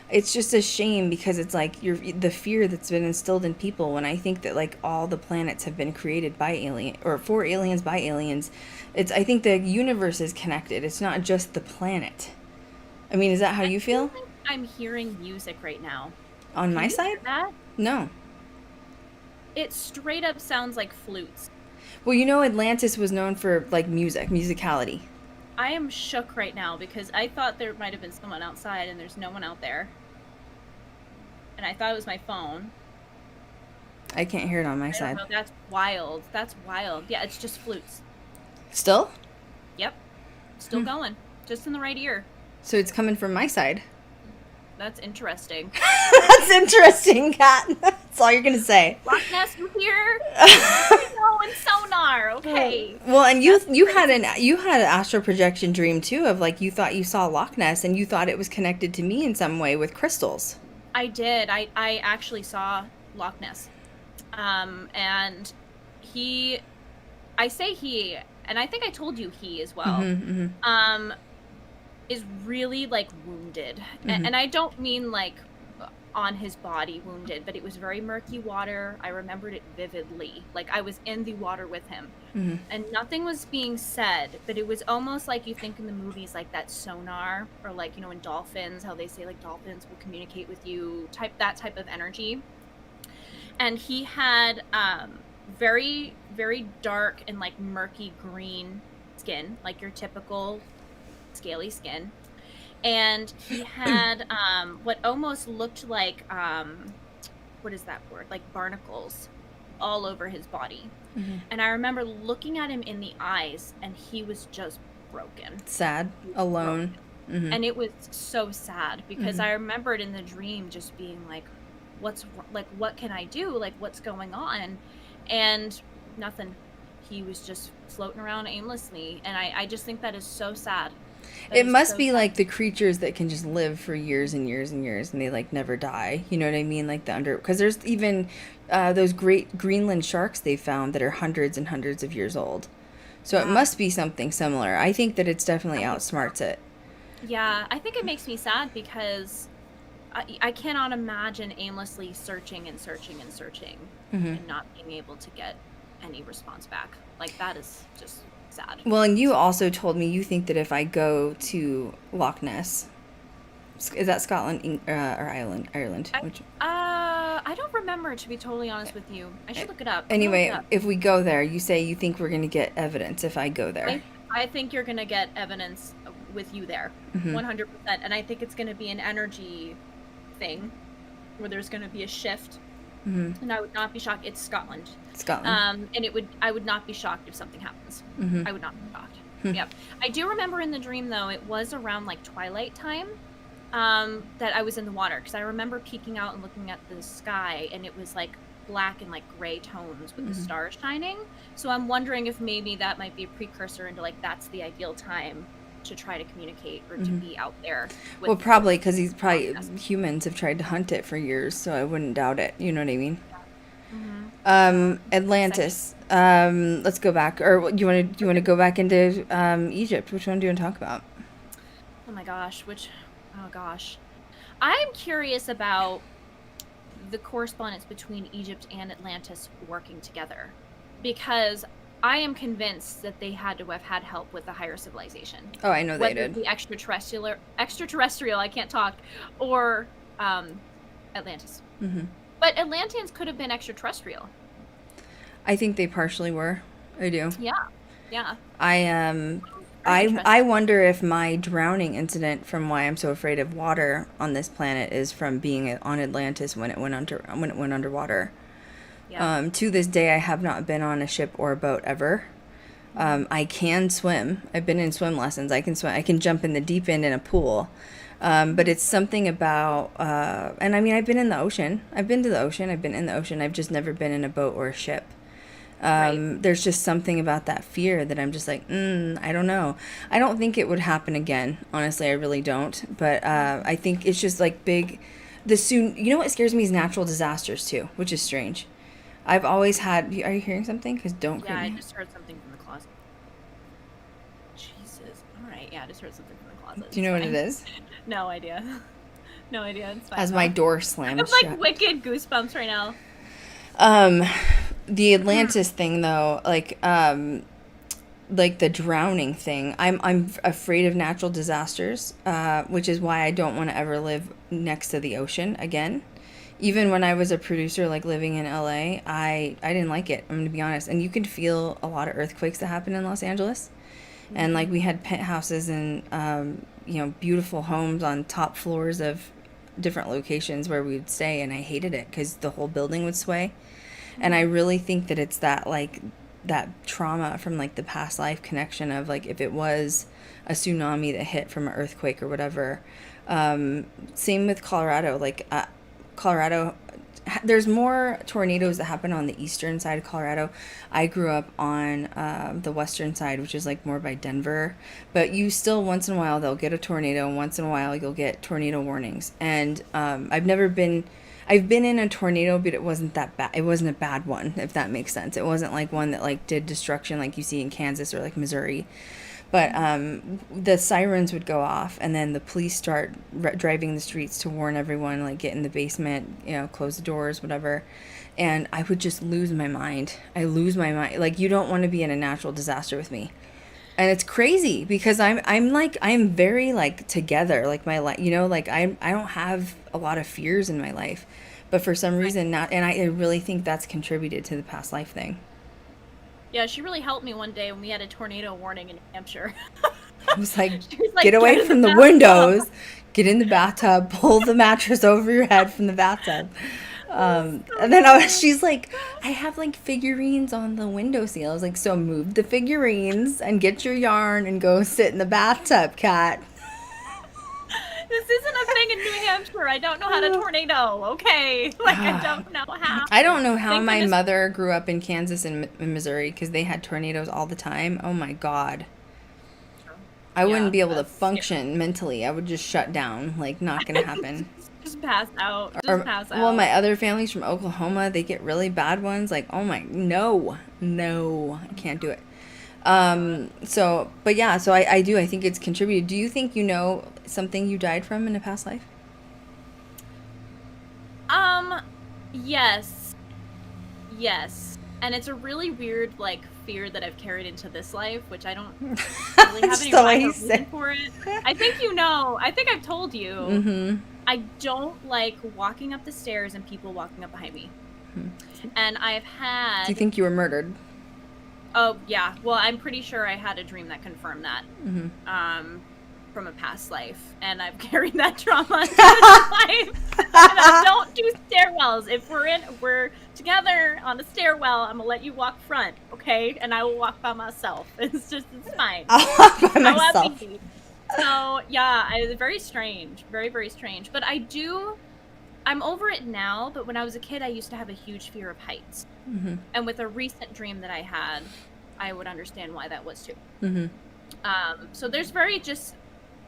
It's just a shame because it's like the fear that's been instilled in people, when I think that like all the planets have been created by for aliens by aliens. I think the universe is connected. It's not just the planet. I mean, is that how you feel? I think I'm hearing music right now. On my side? That? No. It straight up sounds like flutes. Well, you know, Atlantis was known for like musicality. I am shook right now because I thought there might have been someone outside, and there's no one out there. And I thought it was my phone. I can't hear it on my side. Know, that's wild. That's wild. Yeah, it's just flutes. Still? Yep. Still going. Just in the right ear. So it's coming from my side. That's interesting. That's interesting, Kat. That's all you're gonna say. Loch Ness, you here? No, and sonar. Okay. Well, and you had an astral projection dream too of like you thought you saw Loch Ness, and you thought it was connected to me in some way with crystals. I did. I actually saw Loch Ness, and I say he, and I think I told you he as well. Is really like wounded, and I don't mean like on his body wounded, but it was very murky water. I remembered it vividly, like I was in the water with him, and nothing was being said, but it was almost like you think in the movies like that sonar, or like, you know, in dolphins, how they say like dolphins will communicate with you, that type of energy. And he had very, very dark and like murky green skin, like your typical scaly skin, and he had what almost looked like what is that word, like barnacles all over his body. And I remember looking at him in the eyes, and he was just broken, sad, alone, and it was so sad because I remembered in the dream just being like, what can I do, like what's going on, and nothing. He was just floating around aimlessly, and I just think that is so sad. It is must so be sad. like the creatures that can just live for years and years and years and they like never die. You know what I mean? Like the under, because there's even those great Greenland sharks they found that are hundreds and hundreds of years old. So it Yeah. must be something similar. I think that it's definitely I think so. outsmarts it. Yeah, I think it makes me sad because I cannot imagine aimlessly searching and searching and searching and not being able to get any response back. Like, that is just sad. Well, and you also told me you think that if I go to Loch Ness, is that Scotland or Ireland? Which... I don't remember, to be totally honest with you. I should look it up. Anyway, if we go there, you say you think we're going to get evidence if I go there. I think you're going to get evidence with you there, 100%. And I think it's going to be an energy thing where there's going to be a shift. And I would not be shocked. It's Scotland. And I would not be shocked if something happens. I would not be shocked. Yep. I do remember in the dream, though, it was around like twilight time that I was in the water, because I remember peeking out and looking at the sky, and it was like black and like gray tones with the stars shining. So I'm wondering if maybe that might be a precursor into like that's the ideal time to try to communicate or to be out there. Well, probably because humans have tried to hunt it for years, so I wouldn't doubt it. You know what I mean? Atlantis. Let's go back, or you want to go back into Egypt? Which one do you want to talk about? Oh my gosh, oh gosh. I'm curious about the correspondence between Egypt and Atlantis working together, because I am convinced that they had to have had help with the higher civilization. Oh, I know they Whether did. the extraterrestrial, I can't talk, or Atlantis. But Atlanteans could have been extraterrestrial. I think they partially were. I do. Yeah. I wonder if my drowning incident from why I'm so afraid of water on this planet is from being on Atlantis when it went underwater. Yeah. To this day, I have not been on a ship or a boat ever. I can swim. I've been in swim lessons. I can swim. I can jump in the deep end in a pool. But it's something about, and I mean, I've been in the ocean. I've been to the ocean. I've been in the ocean. I've just never been in a boat or a ship. There's just something about that fear that I'm just like, I don't know. I don't think it would happen again. Honestly, I really don't. But I think it's just like you know what scares me is natural disasters too, which is strange. I've always had, are you hearing something? Because don't creep me. I just heard something from the closet. Jesus. All right. Yeah, I just heard something from the closet. Do you know what it is? No idea. No idea. It's fine. As my door slams shut. I have like wicked goosebumps right now. The Atlantis thing though, like the drowning thing, I'm afraid of natural disasters, which is why I don't want to ever live next to the ocean again. Even when I was a producer, like living in LA, I didn't like it. I'm gonna be honest. And you can feel a lot of earthquakes that happen in Los Angeles. And like we had penthouses and beautiful homes on top floors of different locations where we'd stay, and I hated it because the whole building would sway. And I really think that it's that trauma from like the past life connection of like if it was a tsunami that hit from an earthquake or whatever. Same with Colorado. Like Colorado, there's more tornadoes that happen on the eastern side of Colorado. I grew up on the western side, which is like more by Denver. But you still, once in a while, they'll get a tornado, and once in a while, you'll get tornado warnings. And I've been in a tornado, but it wasn't that bad. It wasn't a bad one, if that makes sense. It wasn't like one that like did destruction like you see in Kansas or like Missouri. But the sirens would go off, and then the police start driving the streets to warn everyone, like get in the basement, close the doors, whatever. And I would just lose my mind. I lose my mind. Like, you don't want to be in a natural disaster with me. And it's crazy because I'm very like together, like my life, like I don't have a lot of fears in my life, but for some reason not. And I really think that's contributed to the past life thing. Yeah, she really helped me one day when we had a tornado warning in New Hampshire. I was like, get away from the windows, get in the bathtub, pull the mattress over your head from the bathtub. And then she's like, I have like figurines on the windowsill. I was like, so move the figurines and get your yarn and go sit in the bathtub, Cat. This isn't a thing in New Hampshire. I don't know how to tornado, okay? Like, I don't know how. I don't know how my mother grew up in Kansas and Missouri because they had tornadoes all the time. Oh, my God. I wouldn't be able to that's function mentally. I would just shut down. Like, not gonna happen. Just pass out. Or, Just pass out. well, my other family's from Oklahoma. They get really bad ones. Like, oh my, no, I can't do it. So, but yeah, so I do. I think it's contributed. Do you think you know something you died from in a past life? Yes. And it's a really weird, like, fear that I've carried into this life, which I don't really have any rhyme or reason for it. I think you know. I think I've told you. Mm-hmm. I don't like walking up the stairs and people walking up behind me. Mm-hmm. And I've had... Do you think you were murdered? Oh, yeah. Well, I'm pretty sure I had a dream that confirmed that. Mm-hmm. From a past life, and I've carried that trauma into this life. And I don't do stairwells. If we're together on a stairwell, I'm gonna let you walk front, okay? And I will walk by myself. It's fine. I'll walk by myself. So yeah, it's very strange, very, very strange. But I'm over it now. But when I was a kid, I used to have a huge fear of heights, mm-hmm. and with a recent dream that I had, I would understand why that was too. Mm-hmm. So there's very just.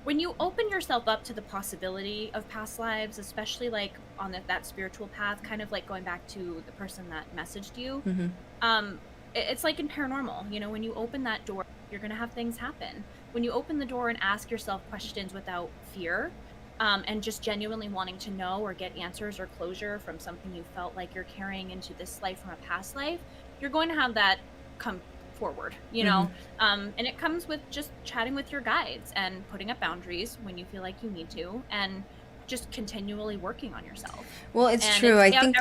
When you open yourself up to the possibility of past lives, especially like on that spiritual path, kind of like going back to the person that messaged you, mm-hmm. It's like in paranormal, you know, when you open that door, you're going to have things happen. When you open the door and ask yourself questions without fear, and just genuinely wanting to know or get answers or closure from something you felt like you're carrying into this life from a past life, you're going to have that come forward, you know. Mm-hmm. And it comes with just chatting with your guides and putting up boundaries when you feel like you need to, and just continually working on yourself. Well, it's and true. I think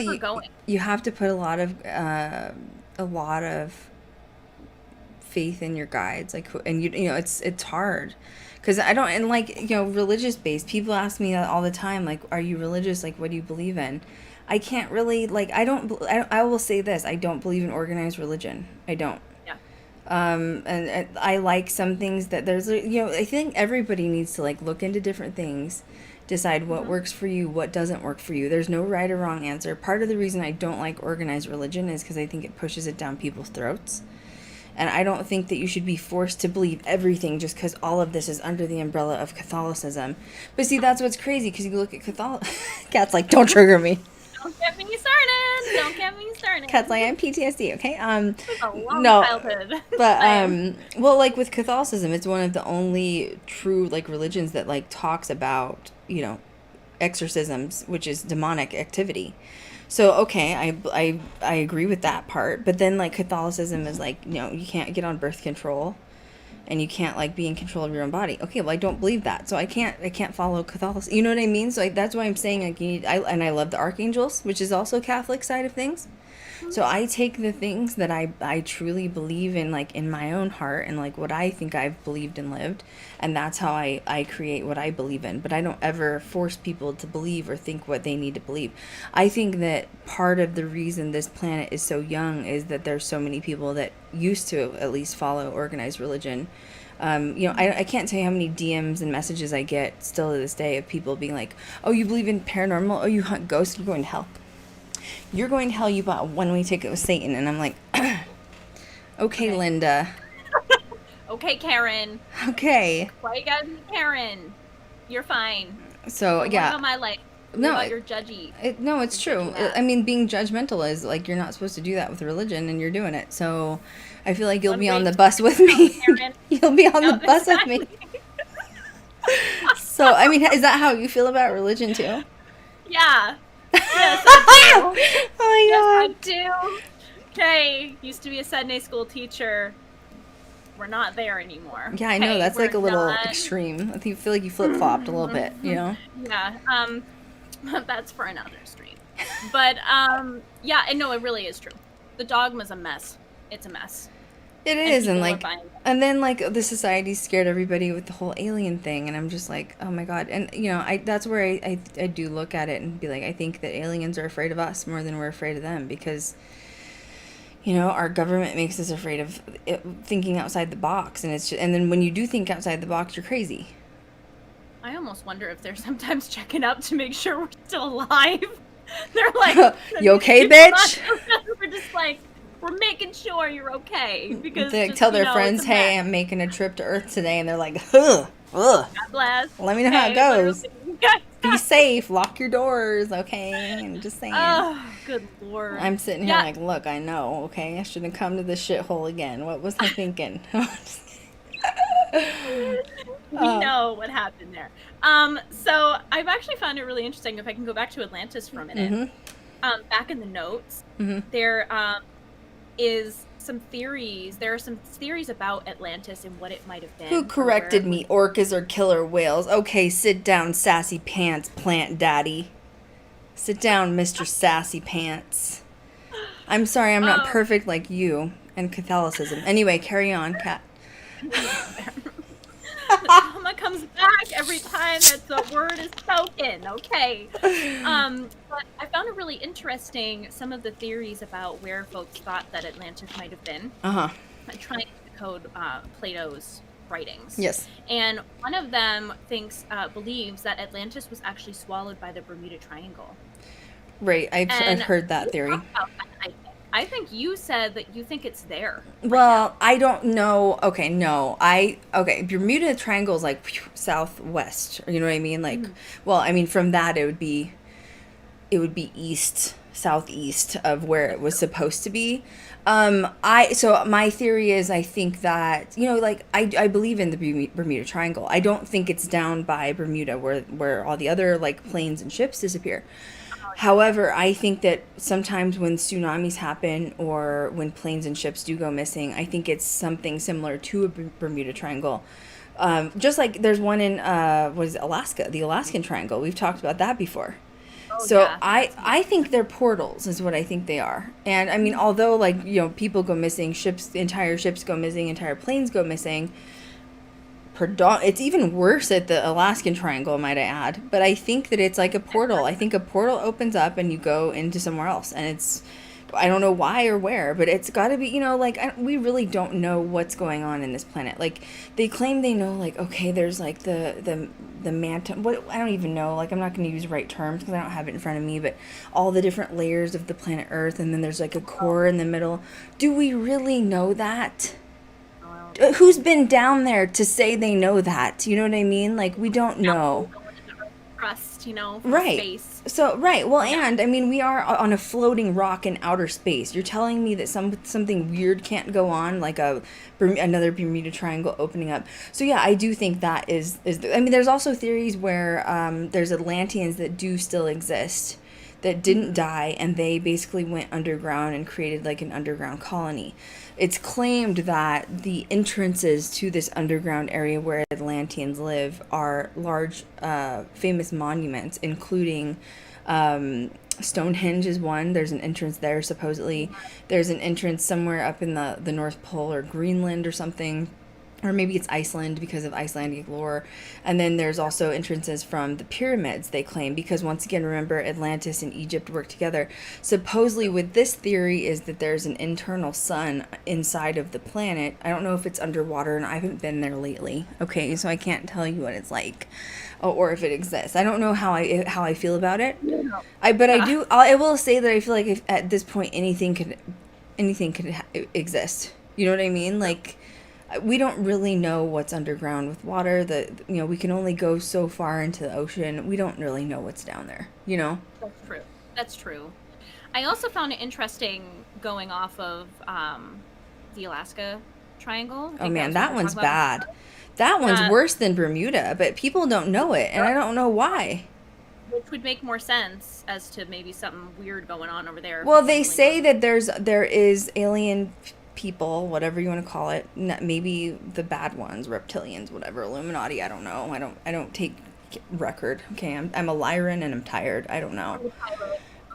you have to put a lot of faith in your guides, like, and you know it's hard because I don't, and like, you know, religious based people ask me all the time, like, are you religious, like, what do you believe in? I can't really, like, I will say this, I don't believe in organized religion. I don't. And I like some things that there's, you know, I think everybody needs to like look into different things, decide what Mm-hmm. works for you, what doesn't work for you. There's no right or wrong answer. Part of the reason I don't like organized religion is because I think it pushes it down people's throats. And I don't think that you should be forced to believe everything just because all of this is under the umbrella of Catholicism. But see, that's what's crazy, because you look at Cat's like, don't trigger me. Don't get me started. Don't get me started. Cat's like, I'm PTSD, okay? It's a long no, childhood. but well, like with Catholicism, it's one of the only true like religions that like talks about, you know, exorcisms, which is demonic activity. So okay, I agree with that part, but then like Catholicism is like, you know, you can't get on birth control, and you can't like be in control of your own body. Okay, well, I don't believe that, so I can't follow Catholicism. You know what I mean? So like, that's why I'm saying, like, you need, I love the archangels, which is also Catholic side of things. So I take the things that I truly believe in, like in my own heart, and like what I think I've believed and lived, and that's how I create what I believe in. But I don't ever force people to believe or think what they need to believe. I think that part of the reason this planet is so young is that there's so many people that used to at least follow organized religion. You know, I can't tell you how many DMs and messages I get still to this day of people being like, oh, you believe in paranormal? Oh, you hunt ghosts? You're going to hell. You're going to hell, you bought a one-way ticket with Satan. And I'm like, okay, Linda. Okay, Karen. Okay. Why you gotta be Karen? You're fine. So, What yeah. about my life? No, about your judgy? No, it's true. I mean, being judgmental is, like, you're not supposed to do that with religion, and you're doing it. So, I feel like you'll be on the bus with me. You'll be on the bus with me. So, I mean, is that how you feel about religion, too? Yeah. Yes, I do. Oh my God. Yes, I do. Okay, used to be a Sunday school teacher. We're not there anymore. Yeah, I know. Okay, that's like a little not... extreme. I feel like you flip-flopped a little bit, you know? Yeah. That's for another stream. But, yeah, and no, it really is true. The dogma's a mess. It's a mess. It is, and like, and then like the society scared everybody with the whole alien thing, and I'm just like, oh my God. And you know, that's where I do look at it and be like, I think that aliens are afraid of us more than we're afraid of them, because, you know, our government makes us afraid of thinking outside the box, and it's just, and then when you do think outside the box, you're crazy. I almost wonder if they're sometimes checking up to make sure we're still alive. They're like, you okay, bitch? We're just like, we're making sure you're okay because They just, tell you their know, friends, it's a hey, mess. I'm making a trip to Earth today, and they're like, ugh, ugh. God bless. Let me know how it Hey, goes. literally. Be safe, lock your doors, okay? I'm just saying. Oh, good Lord. I'm sitting here Yeah. like, look, I know, okay? I shouldn't come to this shithole again. What was I thinking? We know what happened there. So I've actually found it really interesting. If I can go back to Atlantis for a minute, back in the notes, there is some theories. There are some theories about Atlantis and what it might have been. Who corrected me? Orcas or killer whales? Okay, sit down, sassy pants, plant daddy. Sit down, Mr. Sassy Pants. I'm sorry, I'm not perfect like you and Catholicism. Anyway, carry on, Cat. The trauma comes back every time that the word is spoken. Okay. But I found it really interesting some of the theories about where folks thought that Atlantis might have been. Trying to decode Plato's writings. Yes. And one of them believes that Atlantis was actually swallowed by the Bermuda Triangle. Right, I've heard that theory. I think you said that you think it's there. Well, I don't know. Okay, no. Bermuda Triangle is like southwest. You know what I mean? Like, well, I mean, from that it would be southeast of where it was supposed to be. So my theory is I think that, you know, like I believe in the Bermuda Triangle. I don't think it's down by Bermuda where all the other like planes and ships disappear. However, I think that sometimes when tsunamis happen or when planes and ships do go missing, I think it's something similar to a Bermuda Triangle. Just like there's one in Alaska, the Alaskan Triangle. We've talked about that before. So yeah. I think they're portals is what I think they are. And I mean, although like, you know, people go missing, entire ships go missing, entire planes go missing, it's even worse at the Alaskan Triangle, might I add. But I think that it's like a portal. I think a portal opens up and you go into somewhere else. And it's, I don't know why or where, but it's got to be, you know, like, we really don't know what's going on in this planet. Like, they claim they know, like, okay, there's, like, the Mayan, what, I don't even know, like, I'm not going to use right terms because I don't have it in front of me, but all the different layers of the planet Earth, and then there's, like, a core in the middle. Do we really know that? Who's been down there to say they know that? You know what I mean? Like, we don't know. Crust, you know, right. Space. So, right. Well, yeah. And I mean, we are on a floating rock in outer space. You're telling me that something weird can't go on, like another Bermuda Triangle opening up. So, yeah, I do think that is I mean, there's also theories where there's Atlanteans that do still exist that didn't die, and they basically went underground and created like an underground colony. It's claimed that the entrances to this underground area where Atlanteans live are large, famous monuments, including Stonehenge is one. There's an entrance there, supposedly. There's an entrance somewhere up in the North Pole or Greenland or something. Or maybe it's Iceland because of Icelandic lore. And then there's also entrances from the pyramids, they claim, because once again, remember, Atlantis and Egypt work together. Supposedly with this theory is that there's an internal sun inside of the planet. I don't know if it's underwater, and I haven't been there lately. Okay, so I can't tell you what it's like, or if it exists. I don't know how I feel about it. I will say that I feel like if at this point anything could exist. You know what I mean? Like, we don't really know what's underground with water. We can only go so far into the ocean. We don't really know what's down there, you know? That's true. I also found it interesting going off of the Alaska Triangle. Oh man, that one's bad. That one's worse than Bermuda, but people don't know it, and I don't know why. Which would make more sense as to maybe something weird going on over there. Well, they say that there is alien people, whatever you want to call it, maybe the bad ones, reptilians, whatever, Illuminati, I don't know. I don't take record. Okay, I'm a Lyran and I'm tired. I don't know.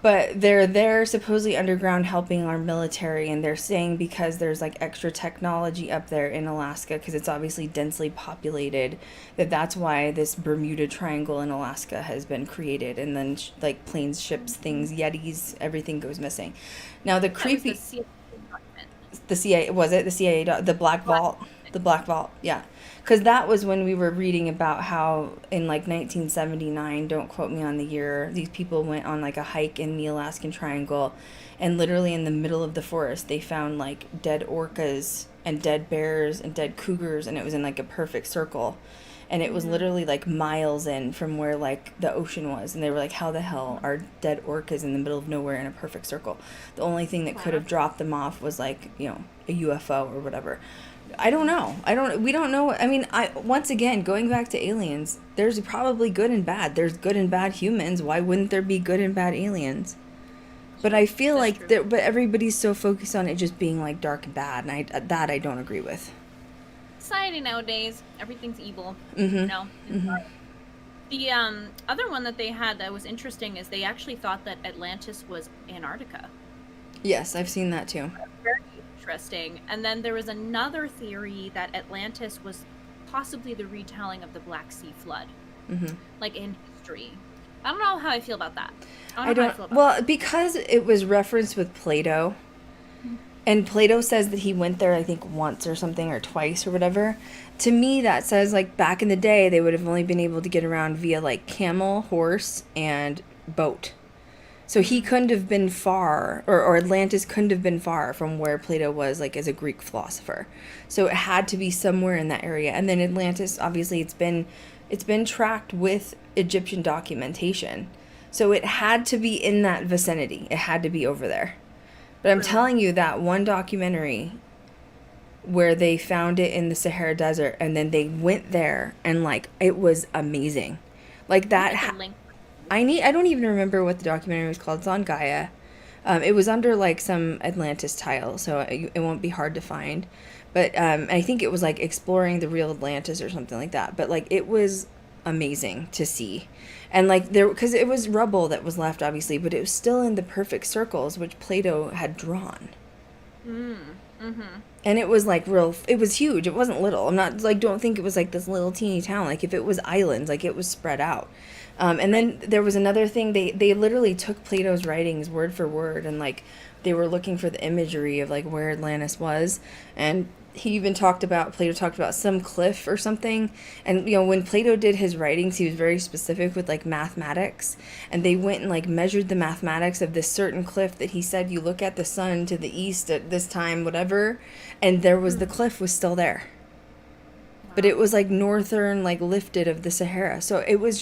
But they're supposedly underground helping our military, and they're saying because there's like extra technology up there in Alaska, because it's obviously densely populated, that's why this Bermuda Triangle in Alaska has been created. And then like planes, ships, things, Yetis, everything goes missing. Now the creepy. The CIA, was it? The CIA, the Black Vault? The Black Vault, yeah. Because that was when we were reading about how in like 1979, don't quote me on the year, these people went on like a hike in the Alaskan Triangle, and literally in the middle of the forest, they found like dead orcas and dead bears and dead cougars, and it was in like a perfect circle. And it was literally like miles in from where like the ocean was. And they were like, how the hell are dead orcas in the middle of nowhere in a perfect circle? The only thing that could have dropped them off was like, you know, a UFO or whatever. I don't know. We don't know. I mean, once again, going back to aliens, there's probably good and bad. There's good and bad humans. Why wouldn't there be good and bad aliens? But I feel That's like true. but everybody's so focused on it just being like dark and bad, and I don't agree with. Society nowadays, everything's evil. Mm-hmm. You know? The other one that they had that was interesting is they actually thought that Atlantis was Antarctica. Yes, I've seen that too. Very interesting. And then there was another theory that Atlantis was possibly the retelling of the Black Sea flood, like in history. I don't know how I feel about that. I don't know how I feel about that. Because it was referenced with Plato, and Plato says that he went there, I think, once or something, or twice or whatever. To me, that says, like, back in the day, they would have only been able to get around via, like, camel, horse, and boat. So he couldn't have been far, or Atlantis couldn't have been far from where Plato was, like, as a Greek philosopher. So it had to be somewhere in that area. And then Atlantis, obviously, it's been tracked with Egyptian documentation. So it had to be in that vicinity. It had to be over there. But I'm telling you, that one documentary where they found it in the Sahara Desert, and then they went there, and like it was amazing. Like that. I don't even remember what the documentary was called. It's on Gaia. It was under like some Atlantis tile, so it won't be hard to find. But I think it was like exploring the real Atlantis or something like that. But like it was amazing to see. And like because it was rubble that was left, obviously, but it was still in the perfect circles which Plato had drawn. And it was like it was huge. It wasn't little. I'm not like, don't think it was like this little teeny town. Like if it was islands, like it was spread out. And then there was another thing. They literally took Plato's writings word for word, and like they were looking for the imagery of like where Atlantis was. And Plato talked about some cliff or something. And, you know, when Plato did his writings, he was very specific with like mathematics. And they went and like measured the mathematics of this certain cliff that he said, you look at the sun to the east at this time, whatever. And the cliff was still there. But it was like northern, like lifted of the Sahara. So it was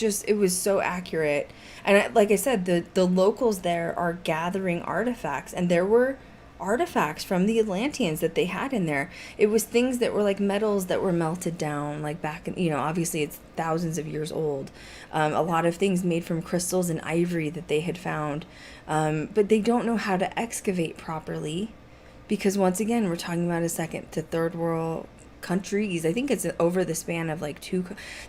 so accurate. And like I said, the locals there are gathering artifacts. And there were artifacts from the Atlanteans that they had in there. It was things that were like metals that were melted down, like back in, you know, obviously it's thousands of years old. A lot of things made from crystals and ivory that they had found. But they don't know how to excavate properly. Because once again, we're talking about a second to third world countries. I think it's over the span of like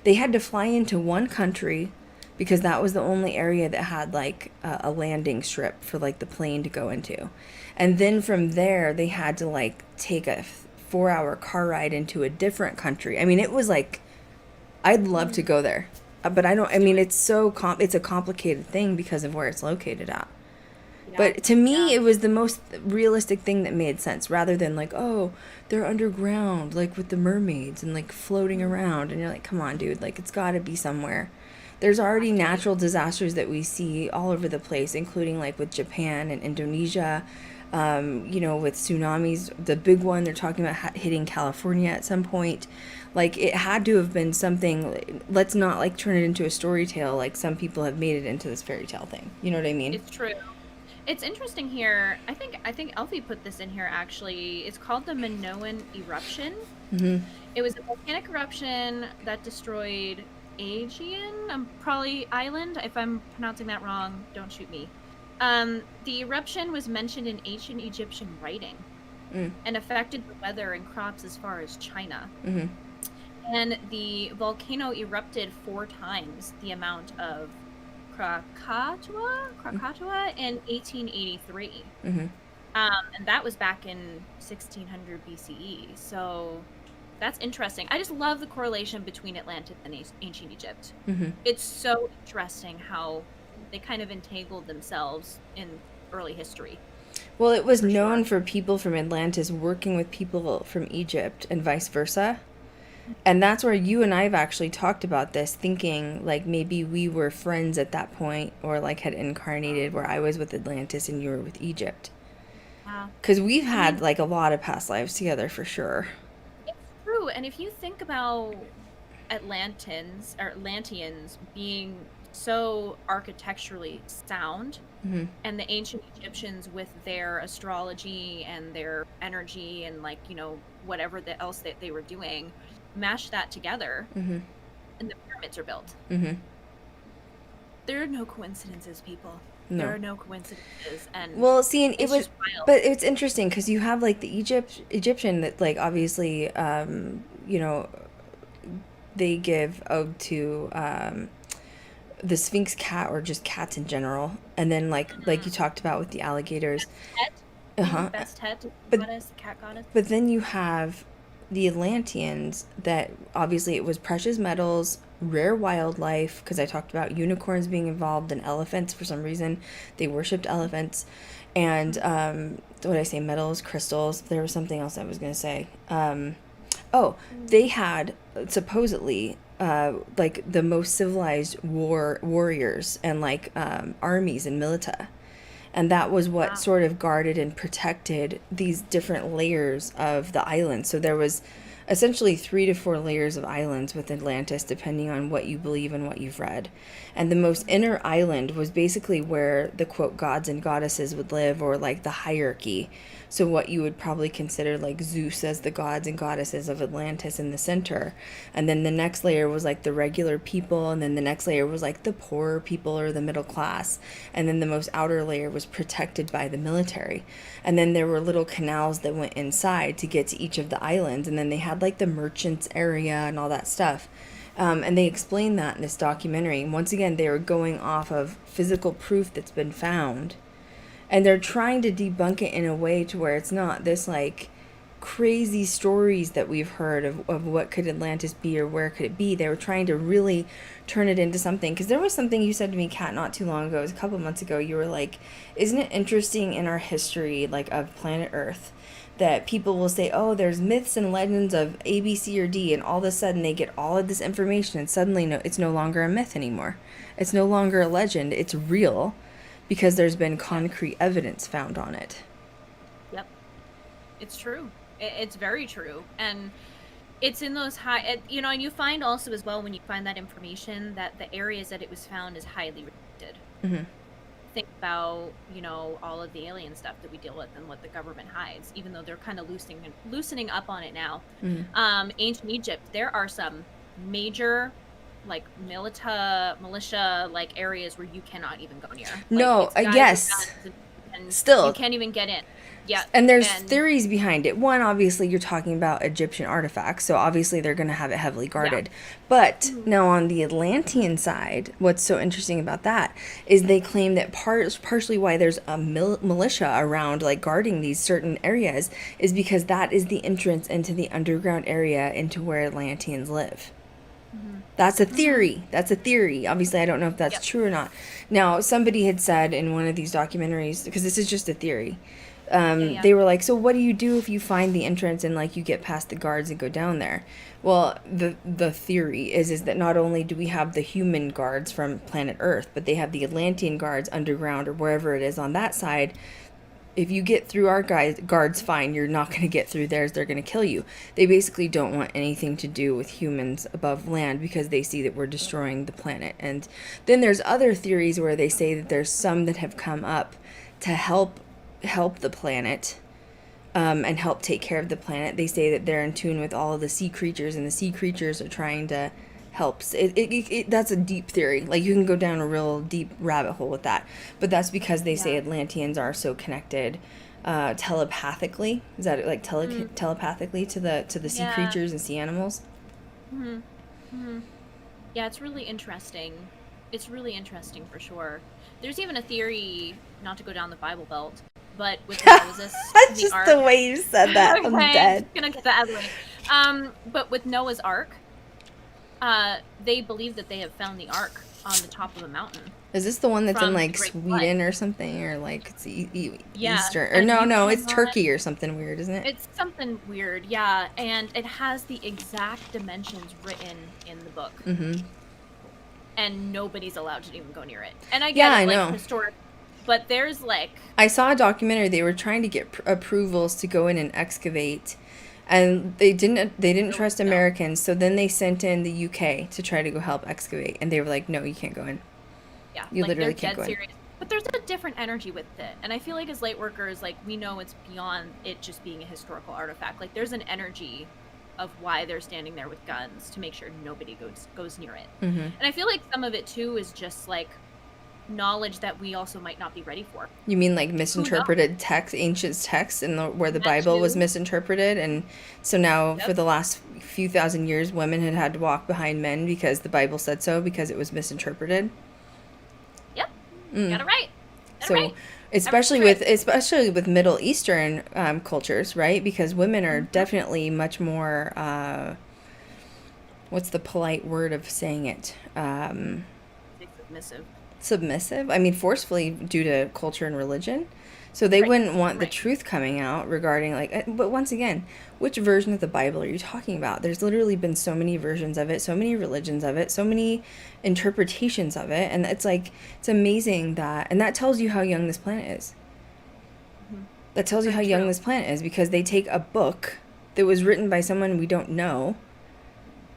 they had to fly into one country because that was the only area that had like a landing strip for like the plane to go into. And then from there, they had to like take a 4-hour car ride into a different country. I mean, it was like, I'd love to go there, but it's it's a complicated thing because of where it's located at. Yeah. But to me, it was the most realistic thing that made sense, rather than like, oh, they're underground, like with the mermaids and like floating around. And you're like, come on, dude, like it's got to be somewhere. There's already natural disasters that we see all over the place, including like with Japan and Indonesia, you know, with tsunamis. The big one, they're talking about hitting California at some point. Like it had to have been something. Let's not like turn it into a story tale like some people have made it into this fairy tale thing. You know what I mean? It's true. It's interesting here. I think Elfie put this in here actually. It's called the Minoan eruption. Mm-hmm. It was a volcanic eruption that destroyed Aegean, probably island. If I'm pronouncing that wrong, don't shoot me. The eruption was mentioned in ancient Egyptian writing and affected the weather and crops as far as China. Mm-hmm. And the volcano erupted 4 times the amount of Krakatoa in 1883. Mm-hmm. And that was back in 1600 BCE. So that's interesting. I just love the correlation between Atlantis and ancient Egypt. Mm-hmm. It's so interesting how they kind of entangled themselves in early history. Well, it was known for people from Atlantis working with people from Egypt and vice versa. And that's where you and I have actually talked about this, thinking like maybe we were friends at that point, or like had incarnated where I was with Atlantis and you were with Egypt. Wow. Because we've had like a lot of past lives together for sure. It's true. And if you think about Atlanteans being so architecturally sound, and the ancient Egyptians with their astrology and their energy and like, whatever else that they were doing, mash that together, and the pyramids are built. There are no coincidences, people. No. There are no coincidences. And well, see, and but it's interesting because you have like the Egyptian that like obviously, they give ode to the Sphinx cat or just cats in general, and then like you talked about with the alligators. Best Het, goddess, the cat goddess. But then you have the Atlanteans that obviously it was precious metals, rare wildlife, because I talked about unicorns being involved and elephants for some reason. They worshipped elephants. And what did I say? Metals, crystals. There was something else I was going to say. They had supposedly like the most civilized warriors and like armies and milita. And that was what sort of guarded and protected these different layers of the island. So there was essentially 3 to 4 layers of islands with Atlantis, depending on what you believe and what you've read. And the most inner island was basically where the, quote, gods and goddesses would live, or like the hierarchy. So what you would probably consider like Zeus as the gods and goddesses of Atlantis in the center. And then the next layer was like the regular people. And then the next layer was like the poorer people or the middle class. And then the most outer layer was protected by the military. And then there were little canals that went inside to get to each of the islands. And then they had like the merchants area and all that stuff. And they explained that in this documentary. Once again, they were going off of physical proof that's been found. And they're trying to debunk it in a way to where it's not this like crazy stories that we've heard of what could Atlantis be or where could it be. They were trying to really turn it into something. Because there was something you said to me, Kat, not too long ago. It was a couple months ago. You were like, isn't it interesting in our history, like of planet Earth, that people will say, oh, there's myths and legends of A, B, C, or D, and all of a sudden they get all of this information and suddenly it's no longer a myth anymore. It's no longer a legend. It's real. Because there's been concrete evidence found on it. Yep. It's true. It's very true. And it's in those and you find also as well when you find that information that the areas that it was found is highly restricted. Think about, all of the alien stuff that we deal with and what the government hides, even though they're kind of loosening up on it now. Ancient Egypt, there are some major like militia like areas where you cannot even go near. Yes. Still, you can't even get in. Yeah. And there's theories behind it. One, obviously, you're talking about Egyptian artifacts, so obviously they're going to have it heavily guarded. Yeah. But now on the Atlantean side, what's so interesting about that is they claim that partially why there's a militia around, like guarding these certain areas, is because that is the entrance into the underground area into where Atlanteans live. That's a theory. Obviously, I don't know if that's true or not. Now, somebody had said in one of these documentaries, because this is just a theory, they were like, so what do you do if you find the entrance and like you get past the guards and go down there? Well, the theory is that not only do we have the human guards from planet Earth, but they have the Atlantean guards underground or wherever it is on that side. If you get through our guards fine, you're not going to get through theirs. They're going to kill you. They basically don't want anything to do with humans above land because they see that we're destroying the planet. And then there's other theories where they say that there's some that have come up to help the planet and help take care of the planet. They say that they're in tune with all of the sea creatures, and the sea creatures are trying to helps. That's a deep theory. Like, you can go down a real deep rabbit hole with that. But that's because they say Atlanteans are so connected telepathically. Is that like telepathically to the sea creatures and sea animals? Yeah, it's really interesting. It's really interesting for sure. There's even a theory, not to go down the Bible Belt, but with Moses. That's just the way you said that. Okay, I'm dead. I'm gonna get that out of the way. But with Noah's Ark, they believe that they have found the Ark on the top of a mountain. Is this the one that's in From like the Great Sweden Flood. or something, or like it's Yeah, Eastern? Or and no, you no, it's cannot- Turkey or something weird, isn't it? It's something weird, yeah, and it has the exact dimensions written in the book. Mm-hmm. And nobody's allowed to even go near it. And I get Yeah, it, I like, know. historic, but there's, like... I saw a documentary. They were trying to get approvals to go in and excavate, and they didn't trust No. Americans. So then they sent in the UK to try to go help excavate, and they were like, "No, you can't go in." Yeah, You like, literally they're can't dead go in. serious. But there's a different energy with it. And I feel like as light workers, like, we know it's beyond it just being a historical artifact. Like, there's an energy of why they're standing there with guns to make sure nobody goes near it. Mm-hmm. And I feel like some of it, too, is just, like, knowledge that we also might not be ready for. You mean like misinterpreted text, ancient texts, and where the That Bible was too. misinterpreted, and so now for Yep. the last few thousand years, women had to walk behind men because the Bible said so, because it was misinterpreted. Yep, Mm. got it right. Got it So, right. especially with Middle Eastern cultures, right? Because women are Mhm. definitely much more. What's the polite word of saying it? It's submissive. Submissive. I mean, forcefully due to culture and religion. So they Right, wouldn't want the right. truth coming out regarding like. But once again, which version of the Bible are you talking about? There's literally been so many versions of it, so many religions of it, so many interpretations of it, and it's like it's amazing that, and that tells you how young this planet is. Mhm. That tells you how Very young true. this planet is, because they take a book that was written by someone we don't know,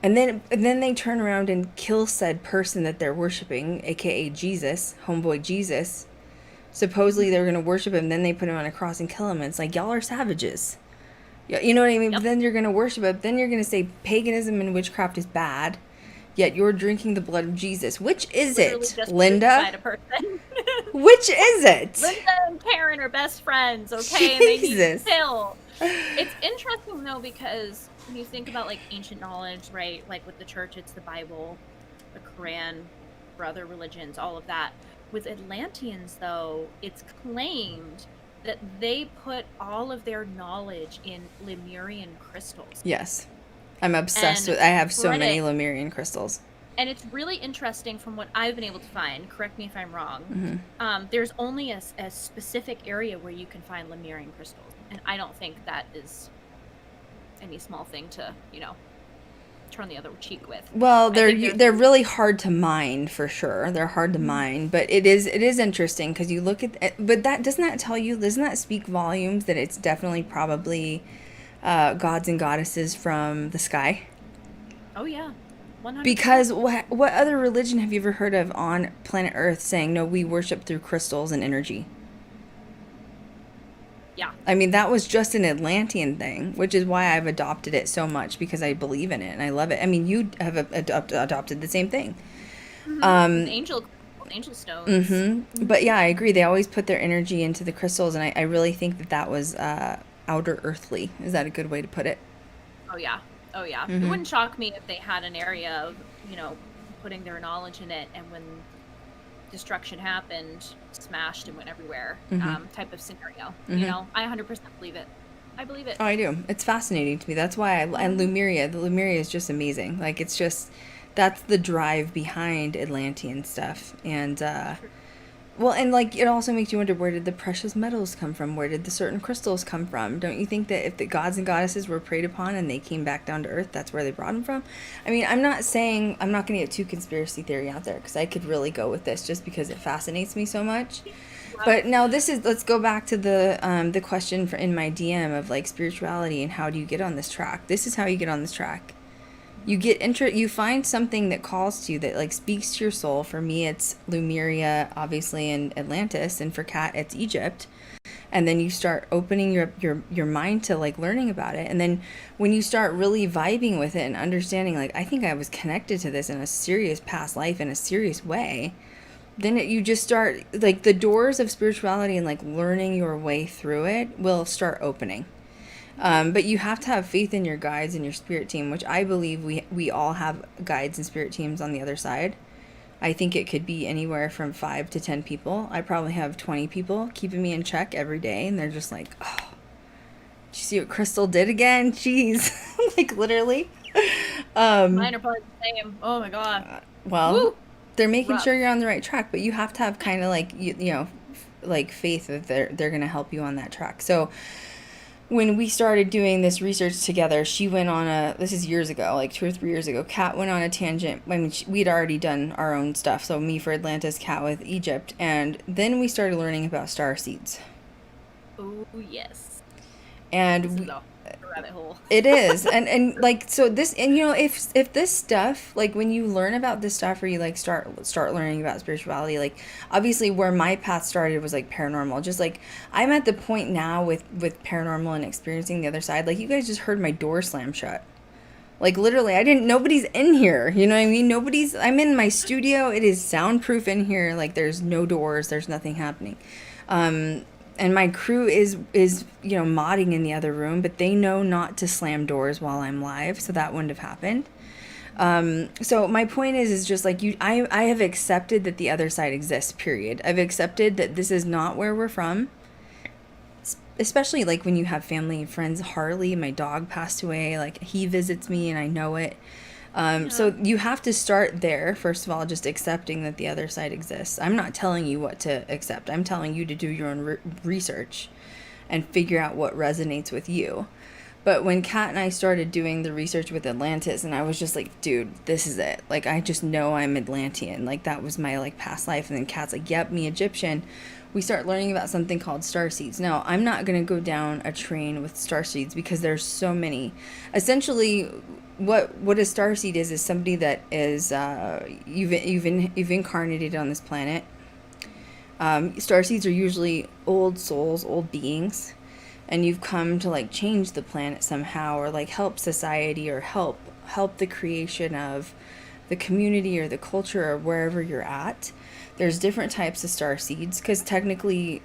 and then they turn around and kill said person that they're worshiping, aka Jesus, homeboy Jesus. Supposedly they're gonna worship him, then they put him on a cross and kill him. And it's like, y'all are savages. You know what I mean? Yep. But then you're gonna worship him. Then you're gonna say paganism and witchcraft is bad, yet you're drinking the blood of Jesus. Which is Literally it, just Linda? crucified a person. Which is it? Linda and Karen are best friends, okay? And they need Jesus. to kill. It's interesting though, because when you think about like ancient knowledge, right? Like with the church, it's the Bible, the Quran, for other religions, all of that. With Atlanteans, though, it's claimed that they put all of their knowledge in Lemurian crystals. Yes. I'm obsessed And with. I have so Reddit- many Lemurian crystals. And it's really interesting from what I've been able to find. Correct me if I'm wrong. Hmm. There's only a specific area where you can find Lemurian crystals. And I don't think that is any small thing to, turn the other cheek with. Well, I think they're really hard to mine for sure. They're hard to mine, but it is interesting because you look at but doesn't that speak volumes that it's definitely probably gods and goddesses from the sky? Oh, yeah. 100%. Because what other religion have you ever heard of on planet Earth saying, no, we worship through crystals and energy? Yeah. I mean, that was just an Atlantean thing, which is why I've adopted it so much, because I believe in it and I love it. I mean, you have adopted the same thing. Angel stones. Mm-hmm. But yeah, I agree. They always put their energy into the crystals, and I really think that was outer earthly. Is that a good way to put it? Oh, yeah. Oh, yeah. Mhm. It wouldn't shock me if they had an area of, putting their knowledge in it, and when destruction happened, smashed and went everywhere, type of scenario. I 100% believe it. I believe it. Oh, I do. It's fascinating to me. That's why and Lemuria. The Lemuria is just amazing. Like, it's just, that's the drive behind Atlantean stuff. And, well, and like, it also makes you wonder, where did the precious metals come from? Where did the certain crystals come from? Don't you think that if the gods and goddesses were preyed upon and they came back down to earth, that's where they brought them from? I mean, I'm not going to get too conspiracy theory out there, because I could really go with this just because it fascinates me so much. But now let's go back to the question in my DM of like spirituality and how do you get on this track. This is how you get on this track. You find something that calls to you, that like speaks to your soul. For me, it's Lemuria, obviously, and Atlantis, and for Cat, it's Egypt. And then you start opening your mind to like learning about it. And then when you start really vibing with it and understanding, like, I think I was connected to this in a serious past life in a serious way, then you just start, like, the doors of spirituality and like learning your way through it will start opening. But you have to have faith in your guides and your spirit team, which I believe we all have guides and spirit teams on the other side. I think it could be anywhere from 5 to 10 people. I probably have 20 people keeping me in check every day, and they're just like, oh, did you see what Krystal did again? Jeez. Like, literally. Mine are probably the same. Oh my god. Well, Woo! they're making rough. sure you're on the right track, but you have to have kind of like, you know, like faith that they're going to help you on that track. So when we started doing this research together, she went on this is years ago, like 2 or 3 years ago, Kat went on a tangent. I mean, we'd already done our own stuff. So me for Atlantis, Kat with Egypt. And then we started learning about starseeds. Oh, yes. And This is a rabbit hole. it is. And like, so this, and you know, if this stuff, like when you learn about this stuff, or you like start learning about spirituality, like obviously where my path started was like paranormal. Just like I'm at the point now with paranormal and experiencing the other side. Like you guys just heard my door slam shut. Like literally, nobody's in here. You know what I mean? I'm in my studio. It is soundproof in here. Like there's no doors. There's nothing happening. And my crew is you know, modding in the other room, but they know not to slam doors while I'm live, so that wouldn't have happened. So my point is just like I have accepted that the other side exists, period. I've accepted that this is not where we're from. Especially like when you have family and friends. Harley, my dog, passed away. Like he visits me and I know it. So you have to start there, first of all, just accepting that the other side exists. I'm not telling you what to accept. I'm telling you to do your own research and figure out what resonates with you. But when Kat and I started doing the research with Atlantis, and I was just like, dude, this is it. Like, I just know I'm Atlantean. Like, that was my, like, past life. And then Kat's like, yep, me Egyptian. We start learning about something called starseeds. Now, I'm not going to go down a train with starseeds because there's so many. Essentially, what a starseed is somebody that is you've incarnated on this planet. Starseeds are usually old souls, old beings, and you've come to like change the planet somehow, or like help society, or help the creation of the community or the culture or wherever you're at. There's different types of starseeds, because technically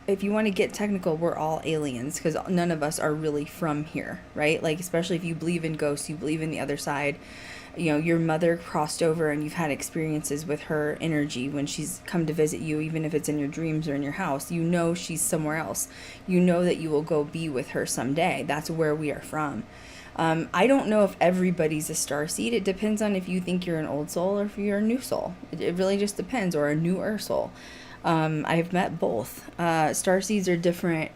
if you want to get technical, we're all aliens, because none of us are really from here, right? Like, especially if you believe in ghosts, you believe in the other side. You know, your mother crossed over and you've had experiences with her energy when she's come to visit you, even if it's in your dreams or in your house. You know she's somewhere else. You know that you will go be with her someday. That's where we are from. I don't know if everybody's a starseed. It depends on if you think you're an old soul or if you're a new soul. It really just depends, or a newer soul. I've met both. Starseeds are different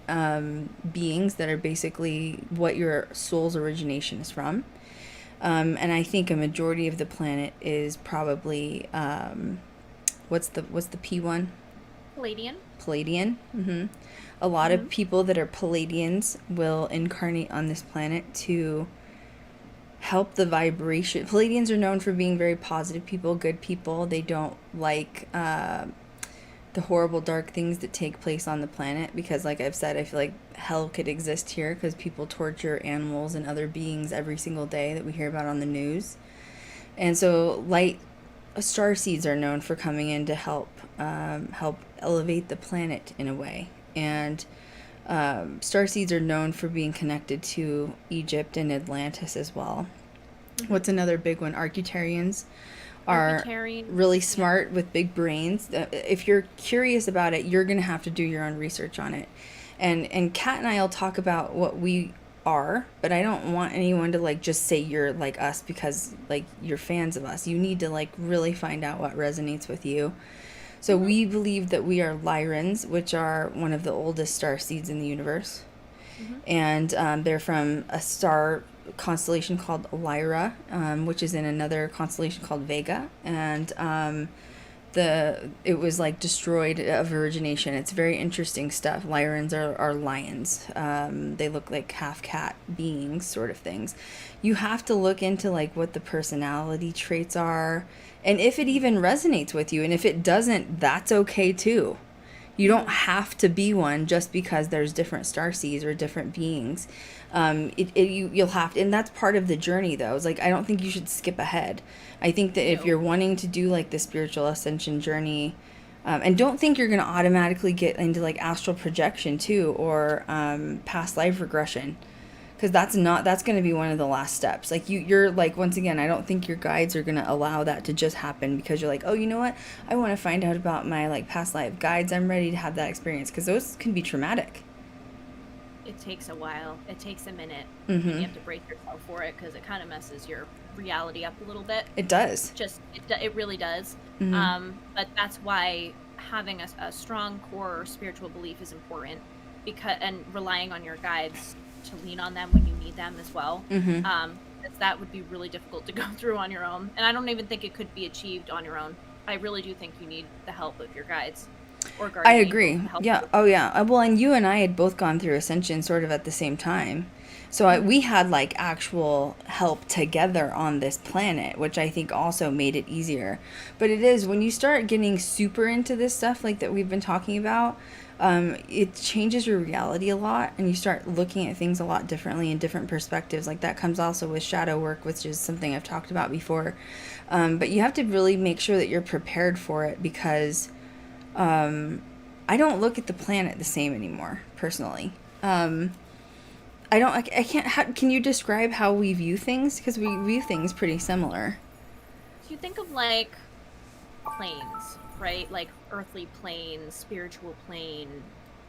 beings that are basically what your soul's origination is from. And I think a majority of the planet is probably what's the P one? Palladian. Mm-hmm. A lot of people that are Palladians will incarnate on this planet to help the vibration. Palladians are known for being very positive people, good people. They don't like the horrible dark things that take place on the planet, because like I've said, I feel like hell could exist here because people torture animals and other beings every single day that we hear about on the news. And so starseeds are known for coming in to help elevate the planet in a way. And starseeds are known for being connected to Egypt and Atlantis as well. Mm-hmm. What's another big one? Arcturians are really smart with big brains. If you're curious about it, you're going to have to do your own research on it. And Kat and I will talk about what we are, but I don't want anyone to like just say you're like us because like you're fans of us. You need to like really find out what resonates with you. So we believe that we are Lyrans, which are one of the oldest starseeds in the universe. Mm-hmm. And they're from a star constellation called Lyra, which is in another constellation called Vega. And it was like destroyed of origination. It's very interesting stuff. Lyrans are lions. They look like half cat beings, sort of things. You have to look into like what the personality traits are, and if it even resonates with you. And if it doesn't, that's okay too. You don't have to be one just because there's different starseeds or different beings. You'll have to, and that's part of the journey though. It's like, I don't think you should skip ahead. I think that if you're wanting to do like the spiritual ascension journey, and don't think you're going to automatically get into like astral projection too, or past life regression, because that's going to be one of the last steps. Like you're like, once again, I don't think your guides are going to allow that to just happen because you're like, oh, you know what? I want to find out about my like past life guides. I'm ready to have that experience, because those can be traumatic. it takes a while. It takes a minute. Mm-hmm. And you have to brace yourself for it because it kind of messes your reality up a little bit. It does. It really does. Mm-hmm. But that's why having a strong core spiritual belief is important, and relying on your guides to lean on them when you need them as well. Mm-hmm. That would be really difficult to go through on your own. And I don't even think it could be achieved on your own. I really do think you need the help of your guides or guardian. I agree. Yeah. Oh, yeah. Well, and you and I had both gone through Ascension sort of at the same time. So we had like actual help together on this planet, which I think also made it easier. But it is when you start getting super into this stuff like that we've been talking about, it changes your reality a lot, and you start looking at things a lot differently in different perspectives. Like that comes also with shadow work, which is something I've talked about before. But you have to really make sure that you're prepared for it, because I don't look at the planet the same anymore, personally. I can't, can you describe how we view things? Because we view things pretty similar. So you think of like planes, right? Like earthly plane, spiritual plane,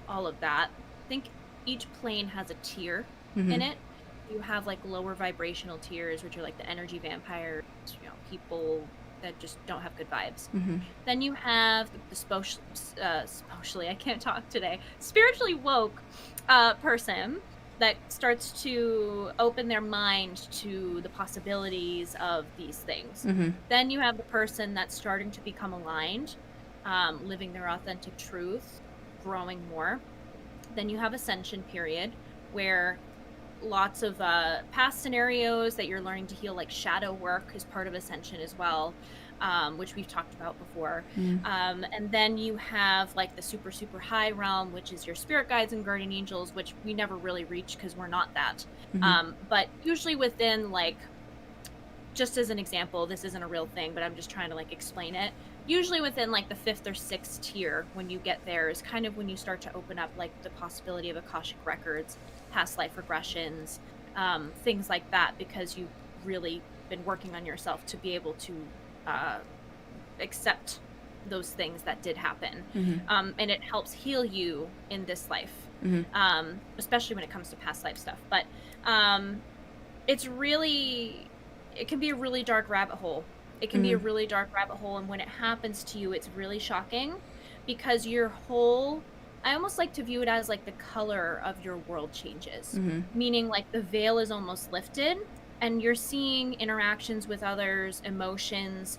all of that. I think each plane has a tier in it. You have like lower vibrational tiers, which are like the energy vampires, people that just don't have good vibes. Then you have the spiritually, I can't talk today, spiritually woke person that starts to open their mind to the possibilities of these things. Then you have the person that's starting to become aligned, living their authentic truth, growing more. Then you have ascension period, where lots of past scenarios that you're learning to heal, like shadow work is part of ascension as well, which we've talked about before. And then you have like the super, super high realm, which is your spirit guides and guardian angels, which we never really reach because we're not that. But usually within, like, just as an example, this isn't a real thing, but I'm just trying to like explain it. Usually within like the 5th or 6th tier, when you get there, is kind of when you start to open up like the possibility of Akashic records, past life regressions, things like that, because you've really been working on yourself to be able to accept those things that did happen. And it helps heal you in this life, especially when it comes to past life stuff. But it can be a really dark rabbit hole. It can be a really dark rabbit hole, and when it happens to you, it's really shocking, because your whole, I almost like to view it as like the color of your world changes, meaning like the veil is almost lifted, and you're seeing interactions with others, emotions,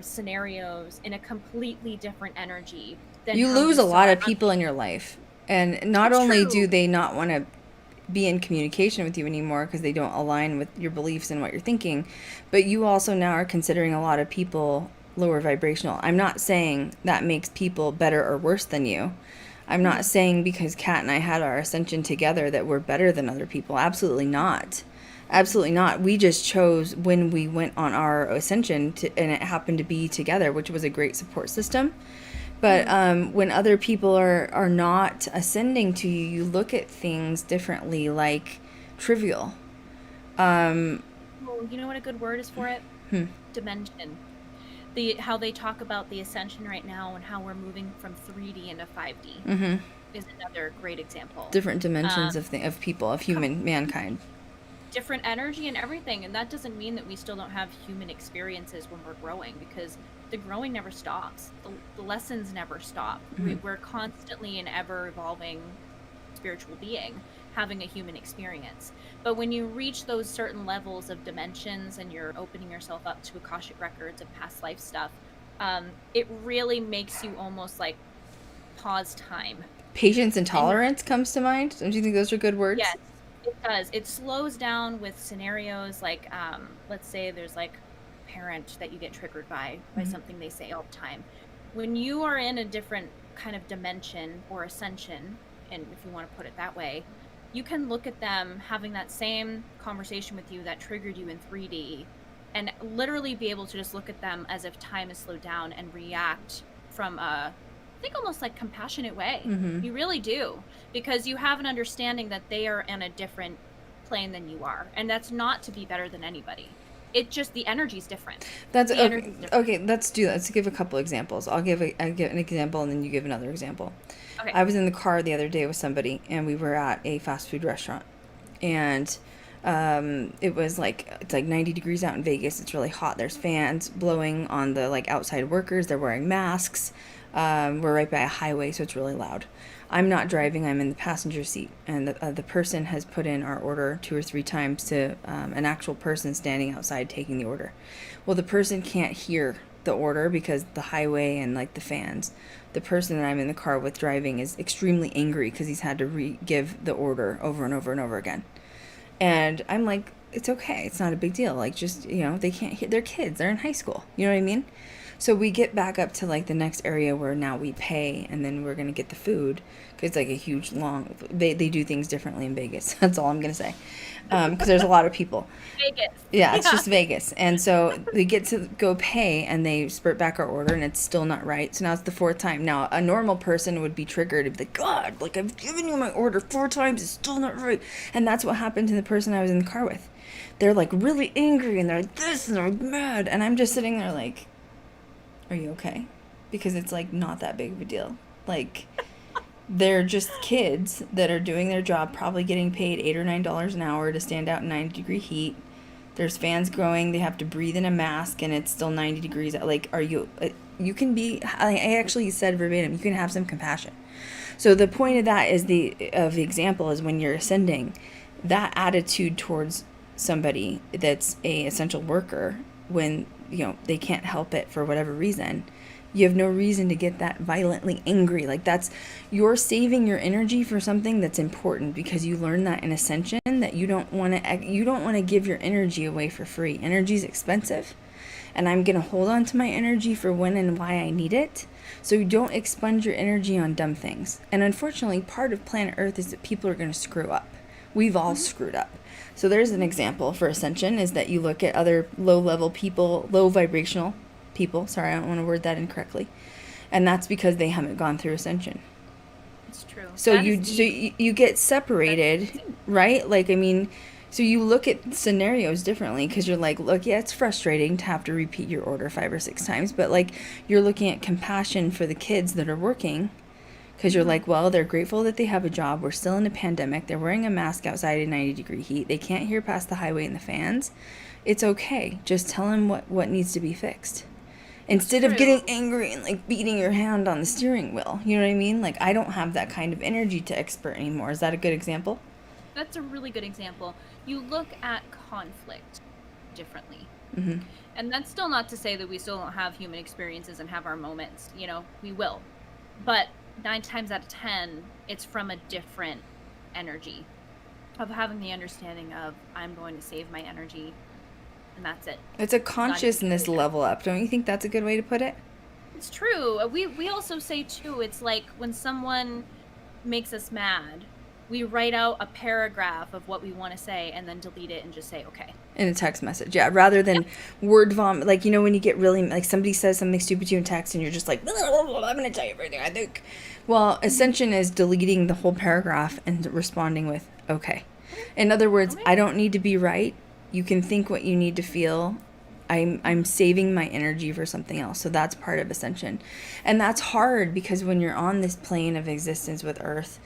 scenarios in a completely different energy. You lose a lot of people in your life, and not only do they not want to be in communication with you anymore because they don't align with your beliefs and what you're thinking, but you also now are considering a lot of people lower vibrational. I'm not saying that makes people better or worse than you. I'm not saying because Kat and I had our ascension together that we're better than other people. Absolutely not. Absolutely not. We just chose when we went on our ascension and it happened to be together, which was a great support system. But when other people are not ascending to you, you look at things differently, like trivial. Well, you know what a good word is for it? Dimension. How they talk about the ascension right now and how we're moving from 3D into 5D is another great example. Different dimensions of people, of mankind. Different energy and everything, and that doesn't mean that we still don't have human experiences when we're growing, because the growing never stops. The lessons never stop. We're constantly an ever-evolving spiritual being having a human experience. But when you reach those certain levels of dimensions and you're opening yourself up to Akashic records and past life stuff, it really makes you almost like pause time. Patience and tolerance comes to mind. Don't you think those are good words? Yes, it does. It slows down with scenarios like, let's say there's like a parent that you get triggered by something they say all the time. When you are in a different kind of dimension or ascension, and if you want to put it that way, you can look at them having that same conversation with you that triggered you in 3D and literally be able to just look at them as if time is slowed down and react from a, I think, almost like compassionate way. You really do, because you have an understanding that they are in a different plane than you are, and that's not to be better than anybody. It just, the energy's different. That's The okay. energy's different. Okay, let's do that. Let's give a couple examples. I give an example, and then you give another example. Okay. I was in the car the other day with somebody, and we were at a fast food restaurant, and it was like, it's like 90 degrees out in Vegas. It's really hot. There's fans blowing on the like outside workers. They're wearing masks. We're right by a highway, so it's really loud. I'm not driving. I'm in the passenger seat, and the person has put in our order 2 or 3 times to an actual person standing outside taking the order. Well, the person can't hear the order because the highway and like the fans. The person that I'm in the car with driving is extremely angry because he's had to give the order over and over and over again. And I'm like, it's okay. It's not a big deal. Like, just, they can't hear. They're kids. They're in high school. You know what I mean? So we get back up to like the next area where now we pay, and then we're going to get the food. Because it's like a huge long, they do things differently in Vegas. That's all I'm going to say. Because there's a lot of people. Vegas. Yeah, it's just Vegas. And so we get to go pay, and they spurt back our order, and it's still not right. So now it's the 4th time. Now, a normal person would be triggered and be like, God, like, I've given you my order 4 times. It's still not right. And that's what happened to the person I was in the car with. They're, like, really angry, and they're like this, and they're like mad. And I'm just sitting there like, are you okay? Because it's, like, not that big of a deal. Like, they're just kids that are doing their job, probably getting paid $8 or $9 an hour to stand out in 90-degree heat. There's fans going. They have to breathe in a mask, and it's still 90 degrees. Like, are you... You can be... I actually said verbatim, you can have some compassion. So the point of that is the example is when you're ascending, that attitude towards somebody that's a essential worker, when, they can't help it for whatever reason... You have no reason to get that violently angry. Like, you're saving your energy for something that's important, because you learn that in Ascension that you don't want to give your energy away for free. Energy's expensive, and I'm going to hold on to my energy for when and why I need it. So you don't expunge your energy on dumb things. And unfortunately, part of planet Earth is that people are going to screw up. We've all screwed up. So there's an example for Ascension, is that you look at other low-level people, low vibrational people. Sorry, I don't want to word that incorrectly. And that's because they haven't gone through Ascension. It's true. So you get separated, right? Like, I mean, so you look at scenarios differently, because you're like, look, yeah, it's frustrating to have to repeat your order 5 or 6 times, but like, you're looking at compassion for the kids that are working, because you're like, well, they're grateful that they have a job. We're still in a pandemic. They're wearing a mask outside in 90-degree heat. They can't hear past the highway and the fans. It's okay. Just tell them what needs to be fixed. Instead of getting angry and, like, beating your hand on the steering wheel. You know what I mean? Like, I don't have that kind of energy to expert anymore. Is that a good example? That's a really good example. You look at conflict differently. Mm-hmm. And that's still not to say that we still don't have human experiences and have our moments. We will. But 9 times out of 10, it's from a different energy of having the understanding of, I'm going to save my energy. And that's it. It's a consciousness level up. Don't you think that's a good way to put it? It's true. We also say, too, it's like when someone makes us mad, we write out a paragraph of what we want to say and then delete it and just say, okay. In a text message, yeah. Rather than word vomit. Like, when you get really, like, somebody says something stupid to you in text and you're just like, I'm going to tell you everything I think. Well, Ascension is deleting the whole paragraph and responding with, okay. In other words, I don't need to be right. You can think what you need to feel. I'm saving my energy for something else. So that's part of Ascension. And that's hard, because when you're on this plane of existence with Earth,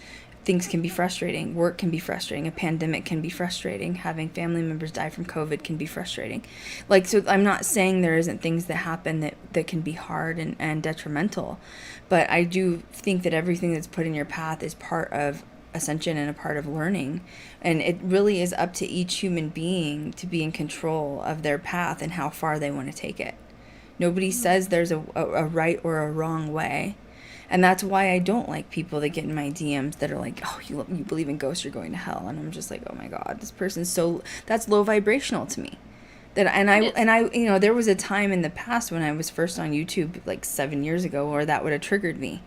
things can be frustrating. Work can be frustrating. A pandemic can be frustrating. Having family members die from COVID can be frustrating. Like, so I'm not saying there isn't things that happen that can be hard and detrimental. But I do think that everything that's put in your path is part of Ascension and a part of learning, and it really is up to each human being to be in control of their path and how far they want to take it. Nobody says there's a right or a wrong way, and that's why I don't like people that get in my DMs that are like, oh, you believe in ghosts, you're going to hell, and I'm just like, oh my god, this person's that's low vibrational to me. I there was a time in the past when I was first on YouTube, like 7 years ago, where that would have triggered me.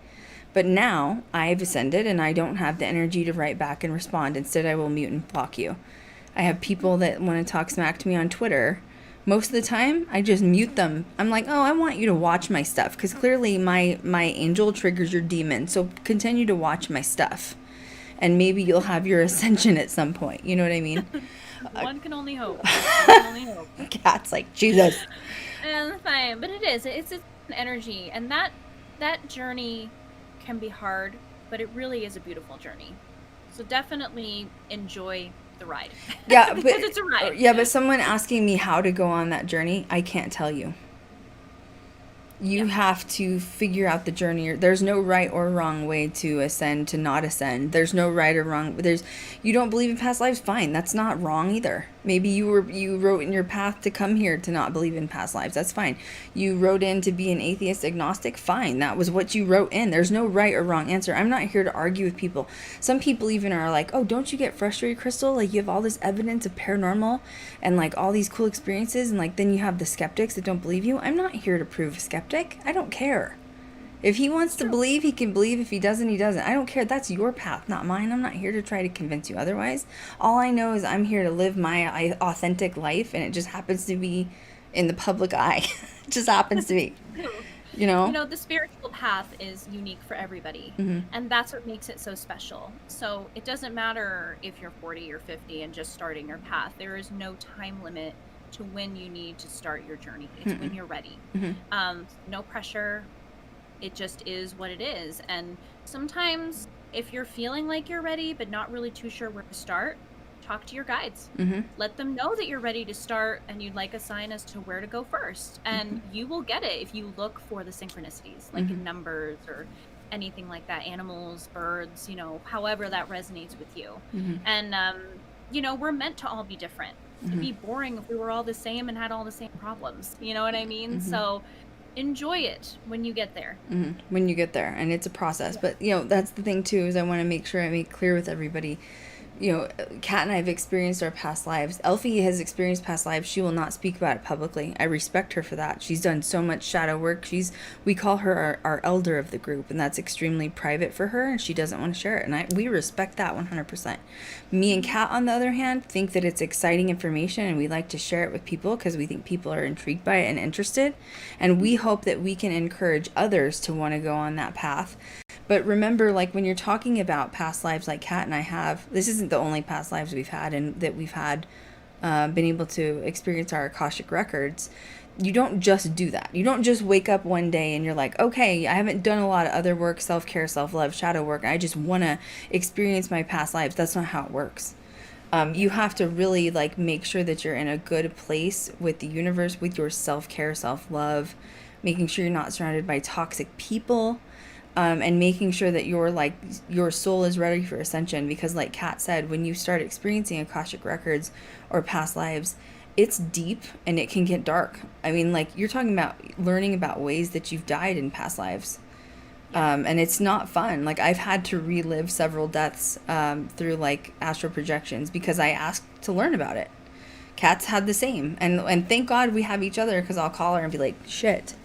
But now I've ascended and I don't have the energy to write back and respond. Instead, I will mute and block you. I have people that want to talk smack to me on Twitter. Most of the time, I just mute them. I'm like, oh, I want you to watch my stuff, because clearly my angel triggers your demon. So continue to watch my stuff, and maybe you'll have your ascension at some point. You know what I mean? One can only hope. One can only hope. Cat's like, Jesus. And fine, but it's an energy, and that journey can be hard, but it really is a beautiful journey. So definitely enjoy the ride. Yeah, because but it's a ride. Yeah, but someone asking me how to go on that journey, I can't tell you. You have to figure out the journey. There's no right or wrong way to ascend, to not ascend. There's no right or wrong. You don't believe in past lives, fine. That's not wrong either. Maybe you wrote in your path to come here to not believe in past lives. That's fine. You wrote in to be an atheist agnostic, fine. That was what you wrote in. There's no right or wrong answer. I'm not here to argue with people. Some people even are like, oh, don't you get frustrated, Krystal? Like, you have all this evidence of paranormal and like all these cool experiences, and like then you have the skeptics that don't believe you. I'm not here to prove a skeptic. I don't care. If he wants to believe, he can believe. If he doesn't, he doesn't. I don't care. That's your path, not mine. I'm not here to try to convince you otherwise. All I know is I'm here to live my authentic life, and it just happens to be in the public eye. It just happens to be. You know, the spiritual path is unique for everybody, and that's what makes it so special. So it doesn't matter if you're 40 or 50 and just starting your path. There is no time limit to when you need to start your journey. It's when you're ready. No pressure. It just is what it is. And sometimes if you're feeling like you're ready but not really too sure where to start, talk to your guides. Let them know that you're ready to start and you'd like a sign as to where to go first. And you will get it if you look for the synchronicities, like in numbers or anything like that, animals, birds, however that resonates with you. And we're meant to all be different. It'd be boring if we were all the same and had all the same problems. You know what I mean? So enjoy it when you get there. When you get there, and it's a process. But that's the thing too, is I want to make sure I make clear with everybody, Kat and I have experienced our past lives. Elfie has experienced past lives. She will not speak about it publicly. I respect her for that. She's done so much shadow work. We call her our elder of the group, and that's extremely private for her, and she doesn't want to share it. And we respect that 100%. Me and Kat, on the other hand, think that it's exciting information, and we like to share it with people because we think people are intrigued by it and interested. And we hope that we can encourage others to want to go on that path. But remember, like, when you're talking about past lives like Kat and I have, this isn't the only past lives we've had and that we've had been able to experience our Akashic records. You don't just do that. You don't just wake up one day and you're like, okay, I haven't done a lot of other work, self-care, self-love, shadow work. I just want to experience my past lives. That's not how it works. You have to really, like, make sure that you're in a good place with the universe, with your self-care, self-love, making sure you're not surrounded by toxic people. And making sure that your soul is ready for ascension, because like Kat said, when you start experiencing Akashic records or past lives, it's deep and it can get dark. I mean, like, you're talking about learning about ways that you've died in past lives. And it's not fun. Like, I've had to relive several deaths through like astral projections because I asked to learn about it. Kat's had the same. And thank God we have each other, because I'll call her and be like, shit,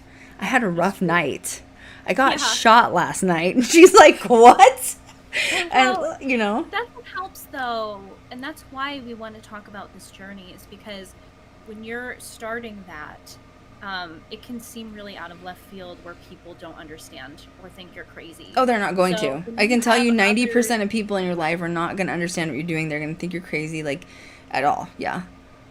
I had a rough night. I got shot last night. And she's like, what? Well, and, That's what helps, though. And that's why we want to talk about this journey, is because when you're starting that, it can seem really out of left field where people don't understand or think you're crazy. Oh, they're not going to. I can tell you 90% of people in your life are not going to understand what you're doing. They're going to think you're crazy, like, at all. Yeah.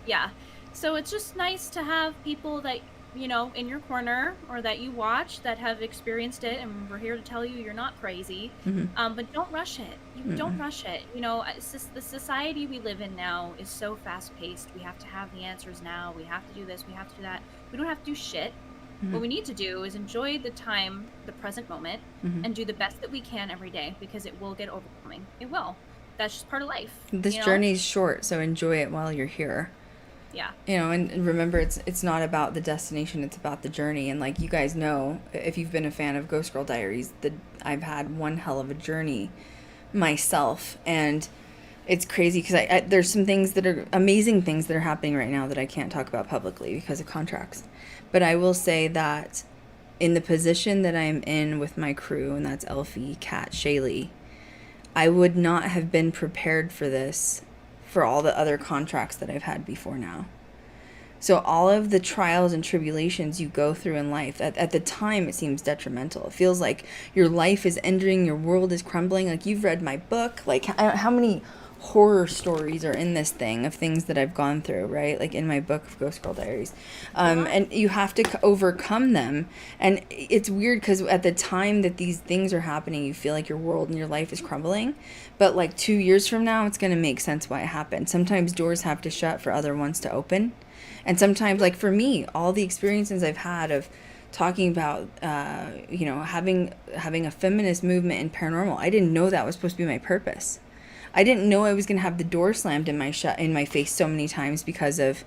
Yeah. So it's just nice to have people that, in your corner or that you watch that have experienced it, and we're here to tell you you're not crazy. But don't rush it. Don't rush it. It's just the society we live in now is so fast paced. We have to have the answers now. We have to do this. We have to do that. We don't have to do shit. What we need to do is enjoy the time, the present moment, and do the best that we can every day, because it will get overwhelming. It will. That's just part of life. This journey's short, so enjoy it while you're here. Yeah. And remember, it's not about the destination, it's about the journey. And like you guys know, if you've been a fan of Ghost Girl Diaries, I've had one hell of a journey myself. And it's crazy because there's some things that are amazing things that are happening right now that I can't talk about publicly because of contracts. But I will say that in the position that I'm in with my crew, and that's Elfie, Kat, Shaylee, I would not have been prepared for this for all the other contracts that I've had before now. So all of the trials and tribulations you go through in life, at the time it seems detrimental. It feels like your life is ending, your world is crumbling. Like, you've read my book. Like, how many horror stories are in this thing of things that I've gone through, right? Like in my book of Ghost Girl Diaries. And you have to overcome them. And it's weird because at the time that these things are happening, you feel like your world and your life is crumbling. But like 2 years from now, it's going to make sense why it happened. Sometimes doors have to shut for other ones to open. And sometimes, like for me, all the experiences I've had of talking about, having a feminist movement in paranormal, I didn't know that was supposed to be my purpose. I didn't know I was going to have the door slammed in my face so many times because of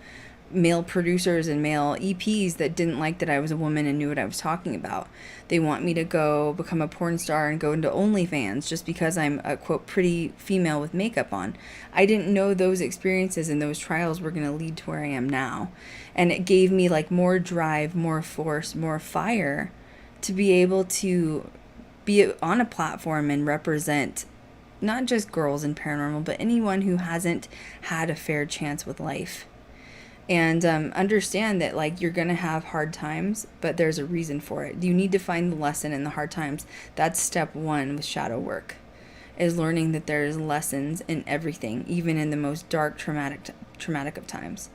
male producers and male EPs that didn't like that I was a woman and knew what I was talking about. They want me to go become a porn star and go into OnlyFans just because I'm a, quote, pretty female with makeup on. I didn't know those experiences and those trials were going to lead to where I am now. And it gave me like more drive, more force, more fire to be able to be on a platform and represent not just girls in paranormal, but anyone who hasn't had a fair chance with life. And understand that like you're going to have hard times, but there's a reason for it. You need to find the lesson in the hard times. That's step one with shadow work, is learning that there's lessons in everything, even in the most dark, traumatic of times.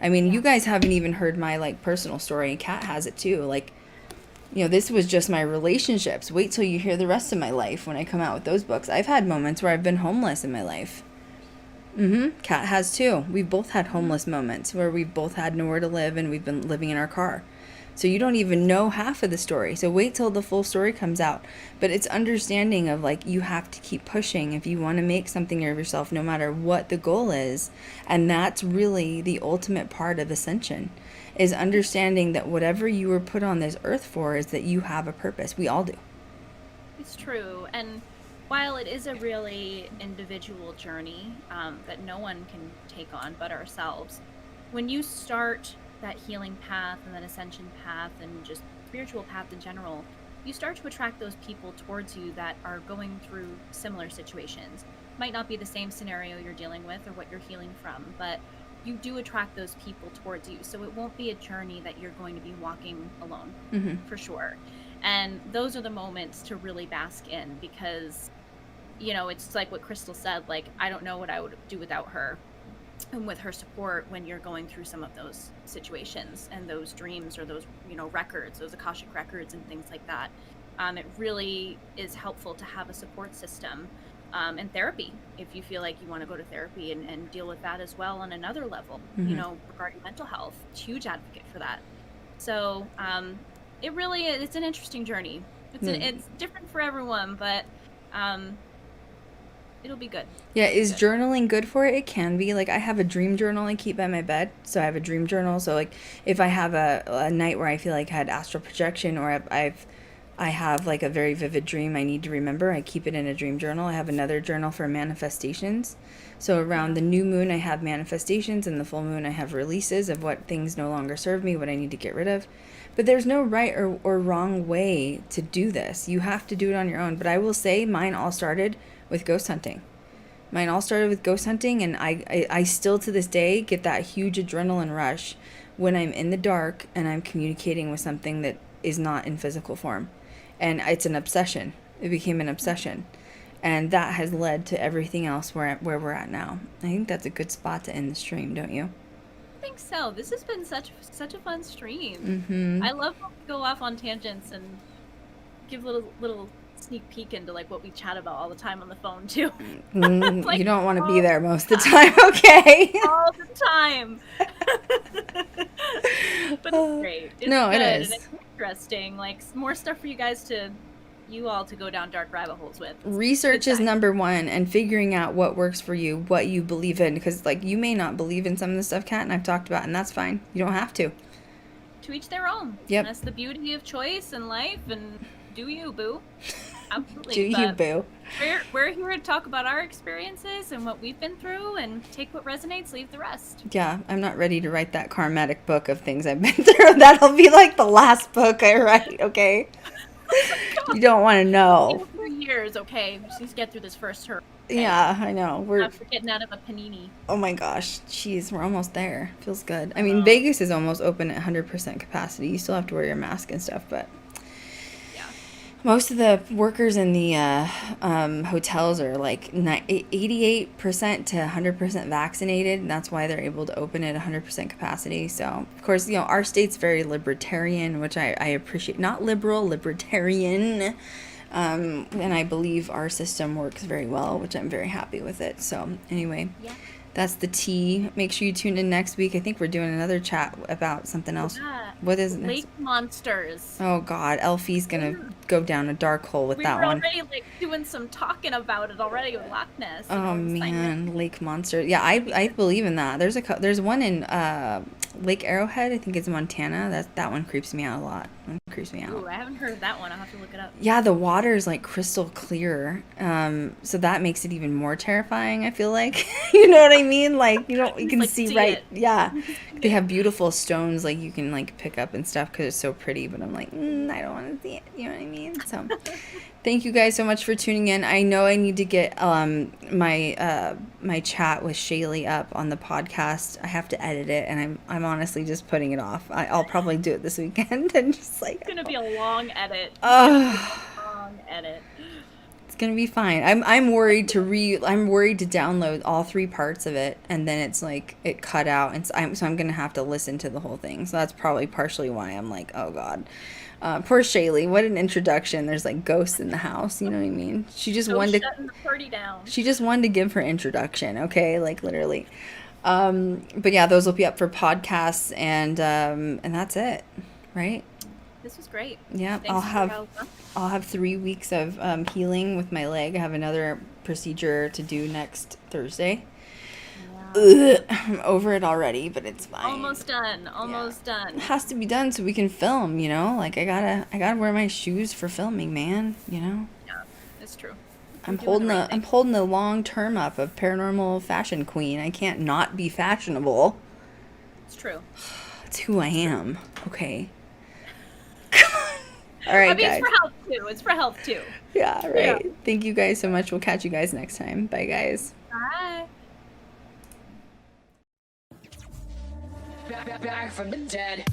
I mean, you guys haven't even heard my like personal story, and Kat has it too. Like, this was just my relationships. Wait till you hear the rest of my life when I come out with those books. I've had moments where I've been homeless in my life. Kat has too. We've both had homeless moments where we've both had nowhere to live and we've been living in our car. So you don't even know half of the story. So wait till the full story comes out. But it's understanding of like you have to keep pushing if you want to make something of yourself, no matter what the goal is. And that's really the ultimate part of ascension, is understanding that whatever you were put on this earth for is that you have a purpose. We all do. It's true. And while it is a really individual journey that no one can take on but ourselves, when you start that healing path and that ascension path and just spiritual path in general, you start to attract those people towards you that are going through similar situations. Might not be the same scenario you're dealing with or what you're healing from, but you do attract those people towards you. So it won't be a journey that you're going to be walking alone, for sure. And those are the moments to really bask in, because, it's like what Krystal said, like, I don't know what I would do without her and with her support when you're going through some of those situations and those dreams or those, records, those Akashic records and things like that. It really is helpful to have a support system. And therapy, if you feel like you want to go to therapy and deal with that as well on another level, regarding mental health. Huge advocate for that. So it really is, it's an interesting journey. It's different for everyone, but it'll be good. Yeah, is journaling good for it? It can be. Like, I have a dream journal I keep by my bed. So I have a dream journal. So like if I have a night where I feel like I had astral projection, or I have like a very vivid dream I need to remember, I keep it in a dream journal. I have another journal for manifestations. So around the new moon, I have manifestations, and the full moon, I have releases of what things no longer serve me, what I need to get rid of. But there's no right or wrong way to do this. You have to do it on your own. But I will say mine all started with ghost hunting. And I still to this day get that huge adrenaline rush when I'm in the dark and I'm communicating with something that is not in physical form. And it's an obsession. It became an obsession. And that has led to everything else where we're at now. I think that's a good spot to end the stream, don't you? I think so. This has been such a fun stream. I love when we go off on tangents and give little sneak peek into like what we chat about all the time on the phone too. Like, you don't want to be there most of the time, okay? All the time. But it's great. It's no, good, it is. and it's interesting. Like, more stuff for you all to go down dark rabbit holes with. Research is number one, and figuring out what works for you, what you believe in, because like you may not believe in some of the stuff Kat and I've talked about, and that's fine. You don't have to. To each their own. Yep. And that's the beauty of choice and life, and do you, boo. Absolutely. Do you, boo. We're here to talk about our experiences and what we've been through, and take what resonates, leave the rest. Yeah, I'm not ready to write that karmatic book of things I've been through. That'll be like the last book I write, okay? You don't want to know. 3 years, okay. We just need to get through this first hurdle. Okay? Yeah, I know. We're getting out of a panini. Oh my gosh. Jeez, we're almost there. Feels good. I mean, Vegas is almost open at 100% capacity. You still have to wear your mask and stuff, but... Most of the workers in the hotels are like 88% to 100% vaccinated, and that's why they're able to open at 100% capacity. So, of course, our state's very libertarian, which I appreciate. Not liberal, libertarian. And I believe our system works very well, which I'm very happy with it. So, anyway. Yeah. That's the tea. Make sure you tune in next week. I think we're doing another chat about something else. Yeah. What is it? Lake monsters. Oh God, Elfie's gonna go down a dark hole with that one. We were already like doing some talking about it already with Loch Ness. Oh man, lake monster. Yeah, I believe in that. There's one in Lake Arrowhead. I think it's Montana. That one creeps me out a lot. It creeps me out. Ooh, I haven't heard of that one. I'll have to look it up. Yeah, the water is like crystal clear. So that makes it even more terrifying, I feel like. You know what I mean? Like, you can like, see right. it. Yeah. They have beautiful stones like you can like pick up and stuff because it's so pretty, but I'm like, I don't want to see it. You know what I mean? So thank you guys so much for tuning in. I know I need to get my chat with Shaylee up on the podcast. I have to edit it, and I'm honestly just putting it off. I'll probably do it this weekend and just like. It's gonna be a long edit. Long edit. It's gonna be fine. I'm worried to download all 3 parts of it, and then it's like it cut out, and so I'm gonna have to listen to the whole thing. So that's probably partially why I'm like, oh God. Poor Shaylee, what an introduction. There's like ghosts in the house, you know what I mean? She just wanted shutting the party down. She just wanted to give her introduction, okay? Like literally. But yeah, those will be up for podcasts, and that's it, right? This was great. Yeah, I'll have 3 weeks of healing with my leg. I have another procedure to do next Thursday. Ugh, I'm over it already, but it's fine. Almost done. It has to be done so we can film, Like I gotta wear my shoes for filming, man, Yeah, it's true. I'm holding the long term up of paranormal fashion queen. I can't not be fashionable. It's true. It's who I am. Okay. All right, guys. It's for health too. Yeah, right. Yeah. Thank you guys so much. We'll catch you guys next time. Bye, guys. Bye. Back from the dead.